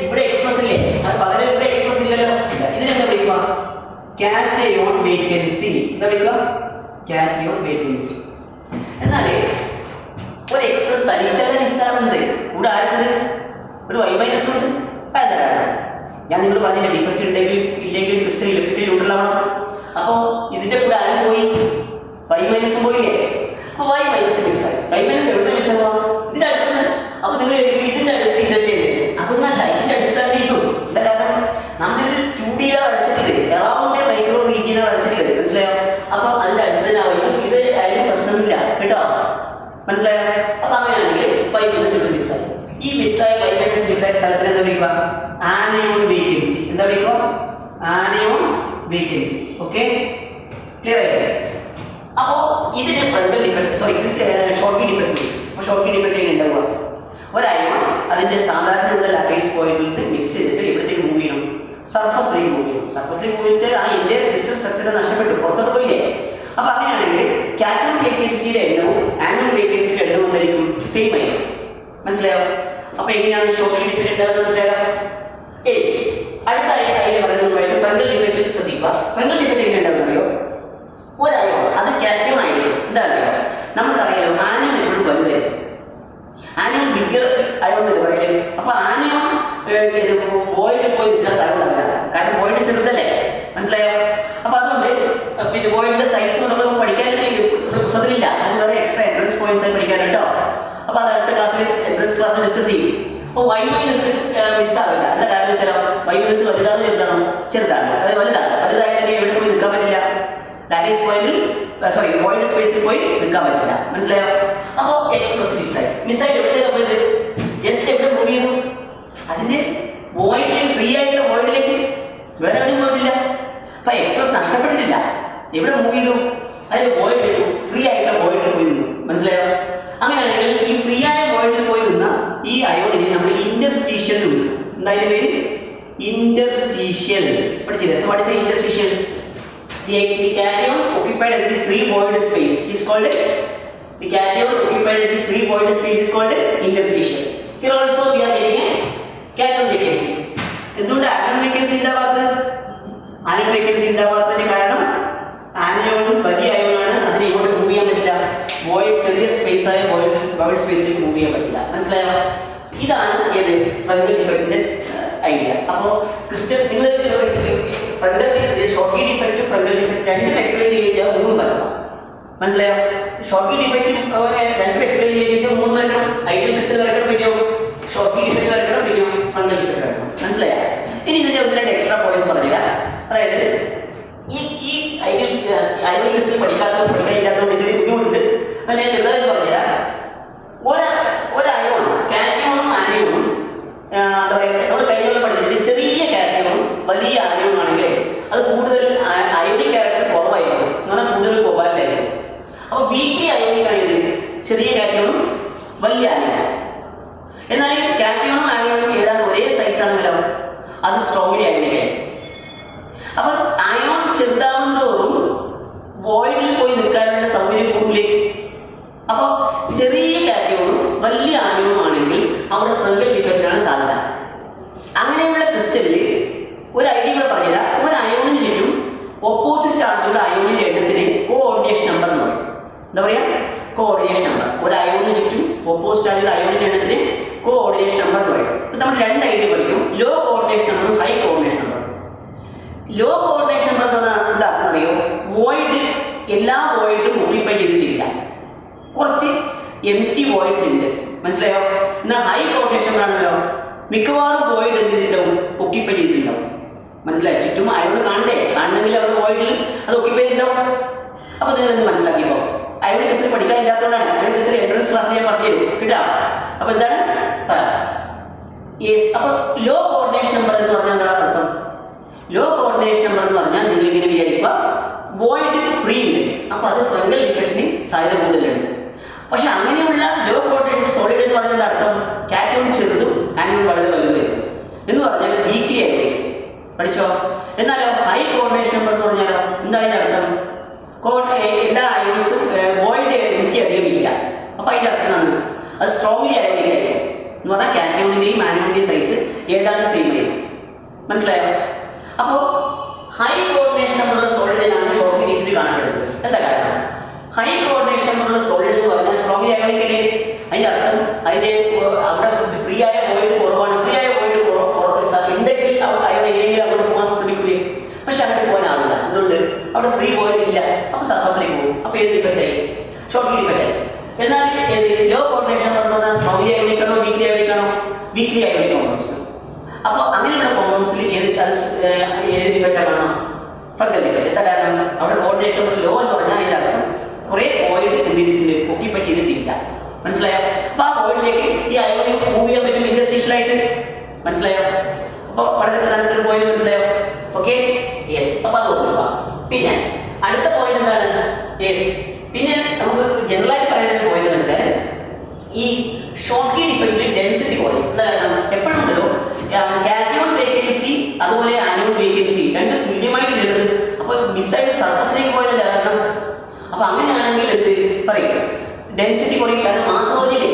ഇവിടെ എക്സ് പ്ലസ് ഇല്ലേ, അത് പകരം ഇവിടെ എക്സ് പ്ലസ് ഇല്ലല്ലോ. ഇതിനെന്താ വിളിക്കുക? Cation vacancy. എന്താ വിളിക്കുക? Cation vacancy. എന്നാൽ ഒരു എക്സ് പ്ലസ് തനിച്ചാൽ മിസ്സാകുന്നത് ഇവിടെ ആരുണ്ട്? ഒരു വൈ മൈനസ് ഉണ്ട്. അതെന്താ കാരണം? ഞാൻ നിങ്ങൾ പറഞ്ഞില്ല, ഡിഫക്റ്റ് ഉണ്ടെങ്കിലും ഇല്ലെങ്കിലും ക്രിസ്റ്റൽ ഇലക്ട്രിക്കലി ന്യൂട്രലാവണം. അപ്പോൾ ഇതിന്റെ കൂടെ ആരും പോയി? വൈ മൈനസ് പോയില്ലേ? അപ്പോൾ വൈ മൈനസ് മിസ്സായി. വൈ മൈനസ് എവിടെ മിസ്സാവുക? ഇതിന്റെ അടുത്ത്. അപ്പോൾ നിങ്ങൾ ഇതിന്റെ അടുത്ത് ഇതല്ലേ? അതൊന്നല്ല, ഇതിന്റെ അടുത്താണ് ഇതും. എന്താ കാരണം? നമ്മളിത് 2D വരച്ചിട്ടുണ്ട്, എറൗണ്ട് മൈക്രോ റീജിയനാണ് വരച്ചിട്ടുള്ളത്. മനസ്സിലായോ? അപ്പോൾ അതിന്റെ അടുത്തതിനാവും ഇത് ആയാലും പ്രശ്നമില്ല കേട്ടോ. മനസ്സിലായോ? അപ്പോൾ അങ്ങനെയാണെങ്കിൽ വൈ മൈനസ് ഇവിടെ മിസ്സായി. ഈ മിസ്സായി വൈ മൈനസ് മിസ്സായ സ്ഥലത്തിന് എന്താ വിളിക്കുക? Anion vacancy. എന്താ വിളിക്കുക? Anion vacancy. ഓക്കെ, ക്ലിയർ ആയില്ലേ? അപ്പോൾ ഇതിന് ഫ്രണ്ടൽ ഡിഫക്റ്റ്, ഷോർക്കി ഡിഫക്റ്റ്. അപ്പോൾ ഷോർക്കി ഡിഫക്റ്റ് എങ്ങനെ ഉണ്ടാവുക? ഒരയോൺ അതിന്റെ സാധാരണയുള്ള ലാറ്റൈസ് പോയിന്റിൽ നിന്ന് മിസ് ചെയ്തിട്ട് എവിടത്തേക്ക് മൂവ് ചെയ്യണം? സർഫസിലേക്ക് മൂവ് ചെയ്യണം. സർഫസിലേക്ക് മൂവ് ചെയ്താൽ ആ ഇന്ത്യ ക്രിസ്റ്റൽ സ്ട്രക്ചർ നഷ്ടപ്പെട്ടു, പുറത്തോട്ട് പോയില്ലേ? അപ്പോൾ അങ്ങനെയാണെങ്കിൽ കാറ്റയോൺ വേക്കൻസിയുടെ എണ്ണവും ആനോൺ വേക്കൻസിയുടെ എണ്ണവും എന്തായിരിക്കും? സെയിം ആയിരിക്കും. മനസ്സിലായോ? അപ്പോൾ എങ്ങനെയാണ് ഷോർക്കി ഡിഫക്റ്റ് ഉണ്ടാകുന്നത് മനസ്സിലായോ? അടുത്ത ഐഡിയ പറയുന്നതുമായിട്ട് ഫ്രണ്ടൽ ഡിഫക്റ്റ് ശ്രദ്ധിക്കുക. ഫ്രണ്ടൽ ഡിഫക്റ്റ് എങ്ങനെ ഉണ്ടാകുന്നറിയോ? ഒരയോൺ അത് കാറ്റയോൺ ആയിരിക്കും. എന്താ അറിയോ? നമുക്കറിയാലോ ആനയോൺ എപ്പോഴും വലുതായിരിക്കും. ആനയോൺ ബിഗർ അയോൺ എന്ന് പറയുന്നത്. അപ്പൊ ആനയോൺ വോയിഡിൽ പോയി നിൽക്കുന്ന സ്ഥലം ഉണ്ടാവില്ല, കാരണം വോയിഡ് ചെറുതല്ലേ. മനസ്സിലായോ? അപ്പൊ അതുകൊണ്ട് പിന്നെ വോയിഡിന്റെ സൈസ് നമുക്ക് പഠിക്കാൻ പുസ്തകത്തിലില്ല, അത് വേറെ എക്സ്ട്രാ എൻട്രൻസ് പോയിന്റ്സ് ആയി പഠിക്കാൻ കേട്ടോ. അപ്പൊ അത് അടുത്ത ക്ലാസ്സിൽ എൻട്രൻസ് ക്ലാസ്സിൽ ഡിസ്കസ് ചെയ്യും. അപ്പോൾ വൈ മൈനസ് മിസ്സാവില്ല. എന്താ കാരണം വെച്ചാൽ വൈ മൈനസ് വലുതാണ് ചെറുതാണോ? ചെറുതാണ്. അത് വലുതായാലും എവിടെ പോയി നിൽക്കാൻ പറ്റില്ല? ലാറ്റൈസ് പോയിന്റിൽ വോയിഡ് സ്പേസിൽ പോയി നിൽക്കാൻ പറ്റില്ല. മനസ്സിലായോ? അപ്പോൾ എക്സ് പ്ലസ് മിസ്സായിട്ട് എവിടത്തേക്ക് പോയത്? ജസ്റ്റ് എവിടെ മൂവ് ചെയ്തു? അതിന്റെ വോയിഡിലേക്ക്, ഫ്രീ ആയിട്ടുള്ള വോയിഡിലേക്ക്, വേറെ എവിടെയും പോയിട്ടില്ല. അപ്പൊ എക്സ് പ്ലസ് നഷ്ടപ്പെട്ടിട്ടില്ല. എവിടെ മൂവ് ചെയ്തു? അതിൽ വോയിഡ്, ഫ്രീ ആയിട്ടുള്ള വോയിഡിൽ പോയി നിന്നു. മനസ്സിലായോ? അങ്ങനെയാണെങ്കിൽ ഈ ഫ്രീ ആയ വോയിഡിൽ പോയി നിന്ന ഈ അയോണിനെ നമ്മൾ എന്തായാലും പേര് interstitial. So what is the interstitial? The cation occupied at the free void space is called the cation occupied at the free void space is called interstitial. Here also we are getting a cation vacancy. എന്തുകൊണ്ട് atom vacancy ഉണ്ടാവാത്തത്? Atom vacancy ഉണ്ടാവാത്തതിന് കാരണം ആനയോണും വലിയ അയോണാണ്, അതിനെ ഇങ്ങോട്ട് move ചെയ്യാൻ പറ്റില്ല. Void ചെറിയ space ആയ void സ്പേസിലേക്ക് move ചെയ്യാൻ പറ്റില്ല. മനസ്സിലായോ? ഇതാണ് ഏത് ഫ്രണ്ടൽ ഡിഫക്റ്റിന്റെ ഐഡിയ. അപ്പോൾ ക്രിസ്റ്റൽ നിങ്ങൾ ഫ്രണ്ടൽ ഷോർക്കി ഡിഫക്റ്റ് ഫ്രണ്ടൽ ഡിഫക്റ്റ് രണ്ടും എക്സ്പ്ലെയിൻ ചെയ്യിച്ചാൽ മൂന്നും വരണം. മനസ്സിലായോ? ഷോർക്കി ഡിഫക്റ്റ് രണ്ടും എക്സ്പ്ലെയിൻ ചെയ്യിച്ചാൽ മൂന്ന് വരണം. ഐഡിയൽ ക്രിസ്റ്റൽ വരക്കണം, പിന്നെയോ ഷോർക്കി ഡിഫക്റ്റ് വരക്കണം, പിന്നെയോ ഫ്രണ്ടൽ ഡിഫക്റ്റ് വരണം. മനസ്സിലായോ? ഇനി ഇതിന്റെ ഒന്ന് രണ്ട് എക്സ്ട്രാ പോയിന്റ്സ് പറഞ്ഞുതരാം. അതായത് ഈ ഐഡിയൽ ക്രിസ്റ്റൽ പഠിക്കാത്തതുകൊണ്ട് ചെറിയ ബുദ്ധിമുട്ടുണ്ട്. അത് ഞാൻ ചെറുതായി പറഞ്ഞുതരാം. ഒരയോൺ കാറ്റയോണും ആനയോണും എന്താ പറയുക, നമ്മൾ കഴിഞ്ഞ പഠിച്ചിട്ട് ചെറിയ കാറ്റയോണും വലിയ ആനയോണും ആണെങ്കിൽ അത് കൂടുതൽ അയോണിക് ക്യാരക്ടർ കുറവായിരിക്കും, എന്ന് പറഞ്ഞാൽ കൂടുതൽ കൊബാൽറ്റായിരിക്കും. അപ്പോൾ വീക്ക്ലി അയോണിക് ആണിത് ചെറിയ കാറ്റയോണും വലിയ ആനയോണും. എന്നാൽ കാറ്റയോണും ആനയോണും ഏതാണ്ട് ഒരേ സൈസ് ആണെങ്കിലോ അത് സ്ട്രോങ്ലി അയോണിക് ആയിരിക്കും. അപ്പോൾ അയോൺ ചെറുതാവുന്നതോറും വോയിഡിൽ പോയി നിൽക്കാനുള്ള സൗകര്യം കൂടുതലേ. അപ്പോൾ ചെറിയ കാറ്റയോണും വലിയ ആനയോണുമാണെങ്കിൽ അവിടെ ഫ്രണ്ടൽ ഡിഫക്റ്റിനാണ് സാധ്യത. അങ്ങനെയുള്ള ക്രിസ്റ്റലിൽ ഒരു ഐഡിയ കൂടെ പറഞ്ഞുതരാം. ഒരു അയോണിന് ചുറ്റും ഓപ്പോസിറ്റ് ചാർജുള്ള അയോണിന്റെ എണ്ണത്തിന് കോഓർഡിനേഷൻ നമ്പർ എന്ന് പറയും. എന്താ പറയുക? Coordination number. ഒരു അയോണിന് ചുറ്റും ഓപ്പോസിറ്റ് ചാർജുള്ള അയോണിന്റെ എണ്ണത്തിന് കോഓർഡിനേഷൻ നമ്പർ എന്ന് പറയും. ഇപ്പം നമ്മൾ രണ്ട് ഐഡിയ പഠിക്കും, ലോ കോഓർഡിനേഷൻ നമ്പറും ഹൈ കോഓർഡിനേഷൻ നമ്പറും. ലോ കോഓർഡിനേഷൻ നമ്പർ എന്ന് പറഞ്ഞാൽ എന്താണെന്ന് അറിയോ? വോയിഡ് എല്ലാ വോയിഡും ഒക്യുപ്പൈ ചെയ്തിട്ടില്ല, കുറച്ച് എംപ്റ്റി വോയിഡ്സ് ഉണ്ട്. മനസ്സിലായോ? എന്നാൽ ഹൈ കോഓർഡിനേഷൻ ആണല്ലോ മിക്കവാറും വോയിഡ് എന്ത് ചെയ്തിട്ടുണ്ടാവും? ഒക്യുപ്പൈ ചെയ്തിട്ടുണ്ടാവും. മനസ്സിലായോ? ചുറ്റും അയോൺ കാണണമെങ്കിൽ അവിടെ വോയിഡിൽ അത് ഒക്യുപ്പൈ ചെയ്തിട്ടുണ്ടാവും. അപ്പോൾ നിങ്ങൾ എന്ത് മനസ്സിലാക്കിയപ്പോൾ അയോണിക് ക്രിസ്റ്റൽ പഠിക്കാൻ ഇല്ലാത്തതുകൊണ്ടാണ്. അയോണിക് ക്രിസ്റ്റൽ എൻട്രൻസ് ക്ലാസ് ഞാൻ പറഞ്ഞു തരും കേട്ടോ. അപ്പോൾ എന്താണ് യെസ്. അപ്പോൾ ലോ കോഓർഡിനേഷൻ നമ്പർ എന്ന് പറഞ്ഞാൽ എന്താ അർത്ഥം? ലോ കോഓർഡിനേഷൻ നമ്പർ എന്ന് പറഞ്ഞാൽ നിങ്ങൾ ഇങ്ങനെ വിചാരിക്കുക, വോയിഡ് ഫ്രീ ഉണ്ട്, അപ്പോൾ അത് ഫ്രണ്ടൽ ഡിഫക്റ്റിന് സാധ്യത കൂടുതലുണ്ട്. പക്ഷെ അങ്ങനെയുള്ള ലോ കോഓർഡിനേഷൻ സോളിഡ് എന്ന് പറഞ്ഞാൽ അർത്ഥം കാറ്റയോൺ ചെറുതും ആനയോൺ വളരെ വലുതായിരിക്കും എന്ന് പറഞ്ഞാൽ വീക്ക്ലി ആയിരിക്കും. പഠിച്ചോ? എന്നാലോ ഹൈ കോഓർഡിനേഷൻ നമ്പർ എന്ന് പറഞ്ഞാലോ എന്താ അതിൻ്റെ അർത്ഥം? എല്ലാ അയോൺസും വോയിഡ് എനിക്ക് അധികം ഇല്ല. അപ്പോൾ അതിൻ്റെ അർത്ഥം എന്താണ്? അത് സ്ട്രോങ്ലി അയോണിക് ആയിരിക്കും എന്ന് പറഞ്ഞാൽ കാറ്റയോണിന്റെയും ആനയോണിന്റെയും സൈസ് ഏതാണ്ട് സെയിം ആയിരിക്കും. മനസ്സിലായോ? അപ്പോൾ ഹൈ കോഓർഡിനേഷൻ നമ്പറുള്ള സോളിഡിനാണ് ഷോർക്കി ഡിഫക്റ്റ് കാണപ്പെടുന്നത്. എന്താ കാരണം? ഹൈ കോഓർഡിനേഷൻ നമ്പറുള്ള സോളിഡ് എന്ന് പറഞ്ഞാൽ സ്ട്രോങ്ലി അയോണിക് അല്ലേ? അതിൻ്റെ അർത്ഥം അതിൻ്റെ അവിടെ ഫ്രീ ആയ വോയിഡ് കുറവാണ്. ഫ്രീ ആയ വോയിഡ് ഉണ്ടെങ്കിൽ അയോൺ എങ്ങനെയെങ്കിലും അങ്ങോട്ട് പോകാൻ ശ്രമിക്കൂലേ? പക്ഷെ അങ്ങോട്ട് പോകാനാവില്ല. എന്തുകൊണ്ട്? അവിടെ ഫ്രീ വോയിഡ് ഇല്ല. അപ്പോൾ സർഫസിലേക്ക് പോകും. അപ്പോൾ ഏത് ഡിഫക്റ്റ് ആയി? ഷോർക്കി ഡിഫക്റ്റ് ആയി. എന്നാൽ ഏത് ലോ കോഓർഡിനേഷൻ നമ്പർ എന്ന് പറഞ്ഞാൽ സ്ട്രോങ്ലി അയോണിക് ആണോ വീക്ക്ലി അയോണിക് ആണോ? Weekly ionic compounds. അപ്പോൾ അങ്ങനെയുള്ള കോമ്പൗണ്ട്സിൽ ഏത് ഡിഫക്റ്റ് ആണോ? Frontal defect. എന്താ കാരണം? അവിടെ കോഓർഡിനേഷൻ ലോ എന്ന് പറഞ്ഞാൽ അതിൻ്റെ അർത്ഥം കുറേ വോയിഡ് എന്ത് ചെയ്തിട്ടുണ്ട്? ഒക്യുപ്പൈ ചെയ്തിട്ടില്ല. മനസ്സിലായോ? അപ്പോൾ ആ വോയിഡിലേക്ക് ഈ അയോണിക് മൂവ് ചെയ്യാൻ പറ്റും ഇന്റർസ്റ്റീഷ്യലായിട്ട്. മനസ്സിലായോ? അപ്പോൾ വളരെ പ്രധാനപ്പെട്ട ഒരു പോയിന്റ്. മനസ്സിലായോ? Okay yes. അപ്പോൾ അത് നോക്കുക. പിന്നെ അടുത്ത പോയിന്റ് എന്താണ്? യെസ്. പിന്നെ നമുക്ക് ജനറലായിട്ട് പറയുന്ന ഒരു പോയിന്റ് എന്ന് വെച്ചാൽ ഈ ഷോർക്കി ഡിഫക്റ്റിൽ ഡെൻസിറ്റി കുറയും. എന്താ കാരണം? എപ്പോഴും ഉണ്ടല്ലോ കാറ്റയോൺ വേക്കൻസി അതുപോലെ ആനയോൺ വേക്കൻസി രണ്ട് തുല്യമായിട്ട് ഉള്ളത്. അപ്പോൾ മിസ്സായിട്ട് സർഫസിലേക്ക് പോയതല്ല കാരണം. അപ്പോൾ അങ്ങനെയാണെങ്കിൽ എന്ത് പറയും? ഡെൻസിറ്റി കുറയും. കാരണം മാസ് കുറഞ്ഞില്ലേ?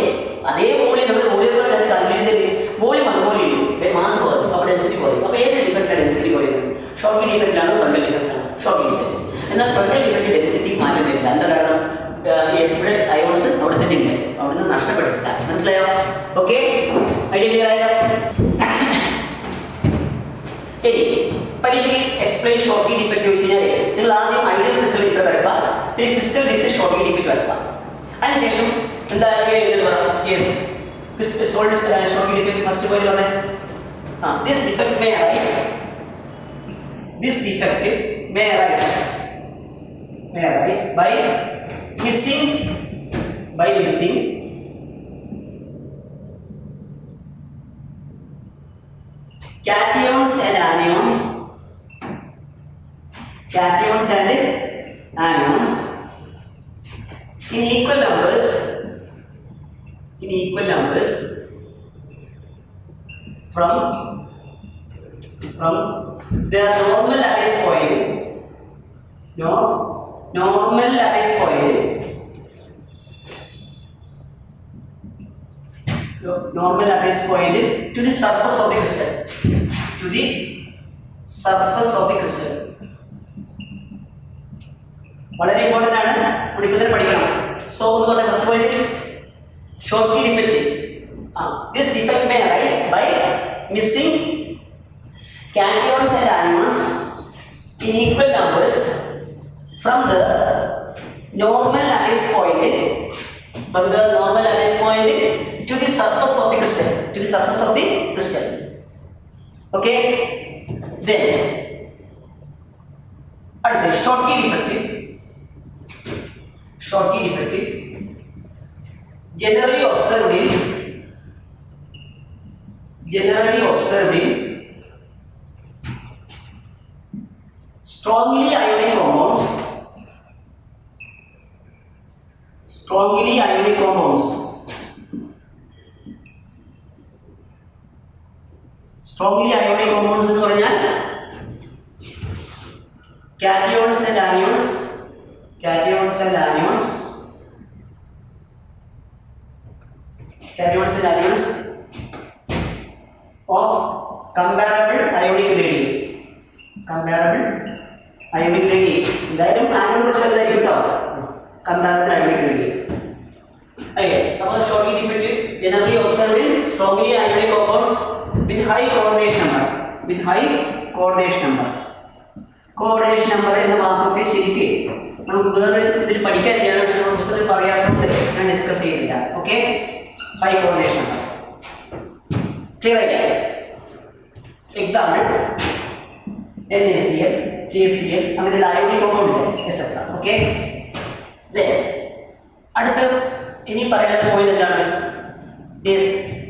അതേ വോളിയം നമ്മൾ വോളിയം കാൽക്കുലേറ്റ് ചെയ്ത് വോളിയം അതുപോലെ ഉണ്ട്, മാസ് കുറയും, അപ്പോൾ ഡെൻസിറ്റി കുറയും. അപ്പോൾ ഏത് ഡിഫക്റ്റിലാണ് ഡെൻസിറ്റി കുറയുന്നത്? ഷോർക്കി ഡിഫക്റ്റിലാണോ ഫ്രണ്ടൽ ഡിഫക്റ്റിലാണോ? ഷോർക്കി ഡിഫക്റ്റ്. എന്നാൽ ഫ്രണ്ടൽ ഡിഫക്റ്റ് ഡെൻസിറ്റി മാറ്റം വരില്ല. എന്താ കാരണം? ഇവിടെ അയോൺസ് അവിടെ തന്നെ ഉണ്ട്, അവിടെ നിന്ന് നഷ്ടപ്പെട്ടില്ല. മനസ്സിലായോ? ഓക്കെ ഐഡിയ ക്ലിയർ ആയോ? ഇനി പരീക്ഷയ്ക്ക് എക്സ്പ്ലെയിൻ ഷോർക്കി ഡിഫക്റ്റ് വെച്ച് കഴിഞ്ഞാൽ നിങ്ങൾ ആദ്യം ഐഡിയൽ ക്രിസ്റ്റൽ ഇത്ര വരപ്പാം, പിന്നെ ക്രിസ്റ്റൽ വിത്ത് ഷോർക്കി ഡിഫക്റ്റ് വരപ്പാം. അതിനുശേഷം എന്താ യെസ് സോൾഡ് ഷോർക്കി ഡിഫക്റ്റ് ഫസ്റ്റ് പോയിന്റ് പറഞ്ഞേ. This defect may arise by missing cations and anions in equal numbers from their normal lattice point, normal lattice point, normal lattice point to the surface of the crystal, to the surface of the crystal. വളരെ important ആണ്, ഇപ്പോൾ തന്നെ പഠിക്കണം. So എന്ന് പറഞ്ഞ first point Schottky defect. This defect may arise by missing cations and anions in equal numbers from the normal lattice point, to the surface of the crystal, to the surface of the crystal. Okay, then അടുത്ത Schottky defect. Schottky defect generally observed in strongly ionic compounds, strongly ionic compounds എന്ന് പറഞ്ഞാൽ cations and anions of comparable ionic radii. എന്തായാലും anion കുറച്ച് വലുതായിരിക്കും കേട്ടോ. comparable ionic radii. അപ്പോൾ ഷോർട്ട്കി defect generally observed in strongly ionic compounds with high coordination number. Coordination number എന്ന വാക്കൊക്കെ ശരിക്കും നമുക്ക് വേറെ ഇതിൽ പഠിക്കാനില്ല, പക്ഷേ പുസ്തകത്തിൽ പറയാത്തതുകൊണ്ട് ഞാൻ ഡിസ്കസ് ചെയ്യുന്നില്ല. Okay, high coordination number clear ആയില്ലേ? എക്സാമ്പിൾ NaCl, KCl അങ്ങനെയുള്ള അയോണിക് കോമ്പൗണ്ട് ഇല്ലേ, എക്സെട്ര. ഓക്കെ, അടുത്ത ഇനി പറയാനുള്ള പോയിന്റ് എന്താണ്?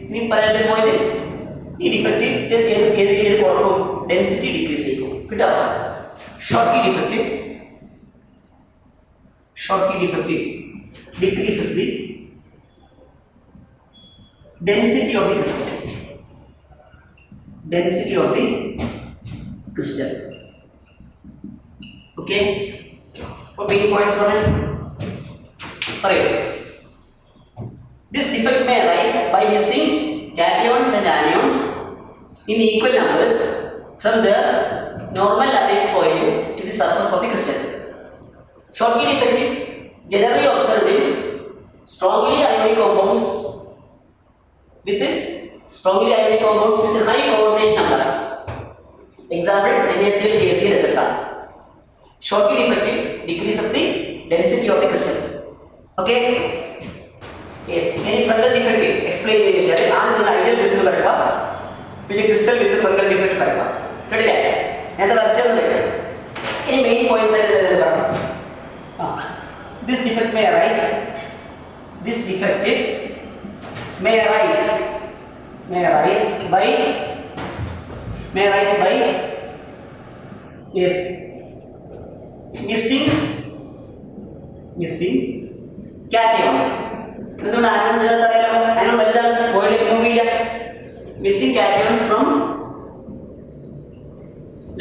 ഇനി പറയാനുള്ള പോയിന്റ് ഈ ഡിഫെക്റ്റ് ഏത് കുറക്കും? ഡെൻസിറ്റി ഡിക്രീസ് ചെയ്യും കേട്ടോ. ഷോർട്ട്കി defect decreases the density of the crystal. Okay, what main points on it? Alright, this defect may arise by missing cations and anions in equal numbers from the normal lattice point to the surface of the crystal. Shortly defect generally observed in strongly ionic compounds with high coordination number. Example NaCl, KCl, etc. Shortly defect decreases the density of the crystal. Okay. Yes. Any fungal defect explain the nature. Now the ideal crystal varka with a crystal with the fungal defect varka. Ready? And the lecture any main points are there. This defect may arise by yes missing cations. എന്തുകൊണ്ട് anions അറിയാലോ, anion വലുതാണ്, ബോയിലേക്ക് move ചെയ്യില്ല. Missing cations from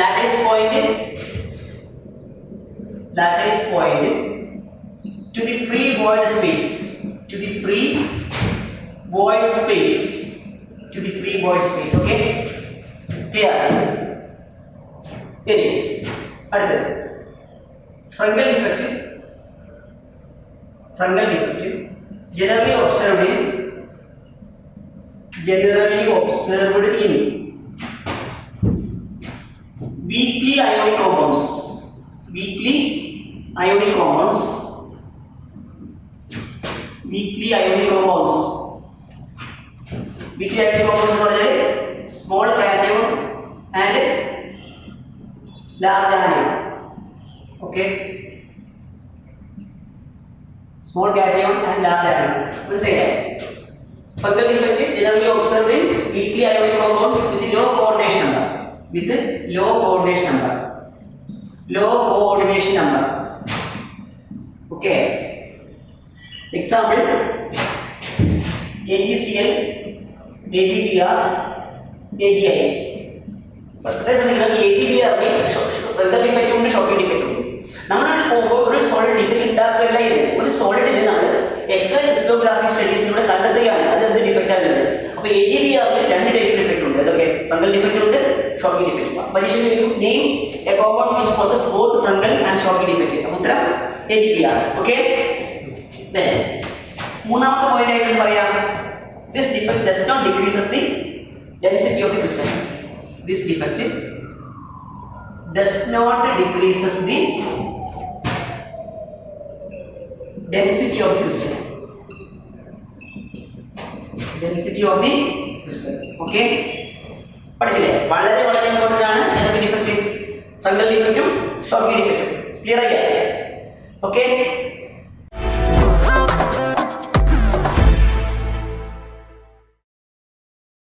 lattice point to the free void space, okay, clear? Then അടുത്ത fungal defect generally observed in weakly ionic compounds. Weakly ionic compounds are small cation and large anion. Okay, small cation and large anion. We'll say that fungal defect generally observed in weakly ionic compounds with low coordination number. Okay, example AgCl, AgBr, AGI. Frontal defect ഉണ്ട്, shocking defect ഉണ്ട്. നമ്മളൊരു പോകുമ്പോൾ ഒരു solid defect ഉണ്ടാക്കുകയല്ല ഇത്. ഒരു സോളിഡിന് നമ്മൾ x-ray crystallographic സ്റ്റഡീസിലൂടെ കണ്ടെത്തുകയാണ് അത് എന്ത് ഡിഫക്റ്റ് ആണ് ഇത്. അപ്പോൾ AGBR രണ്ട് ടൈപ്പ് ഡിഫക്റ്റ് ഉണ്ട്. അതൊക്കെ ഫ്രണ്ടൽ ഡിഫക്റ്റ് ഉണ്ട്, ഷോക്കിംഗ് ഡിഫക്റ്റ്. പരീക്ഷയിൽ name A compound which poses both frontal and shocking defect. അപ്പോൾ ഉത്തരം AGBR. ഓക്കെ. മൂന്നാമത്തെ പോയിന്റ് ആയിട്ട് പറയാം, this defect does not decreases the density of the crystal. This defect does not decreases the density of the crystal. Density of the crystal. Okay. പഠിച്ചില്ലേ? വളരെ വളരെ important ആണ് ഏതൊക്കെ ഡിഫക്റ്റ്, ഫ്രണ്ടൽ ഡിഫക്റ്റും ഷോക്കിംഗ് ഡിഫക്റ്റും. ക്ലിയർ ആയില്ലേ? Okay.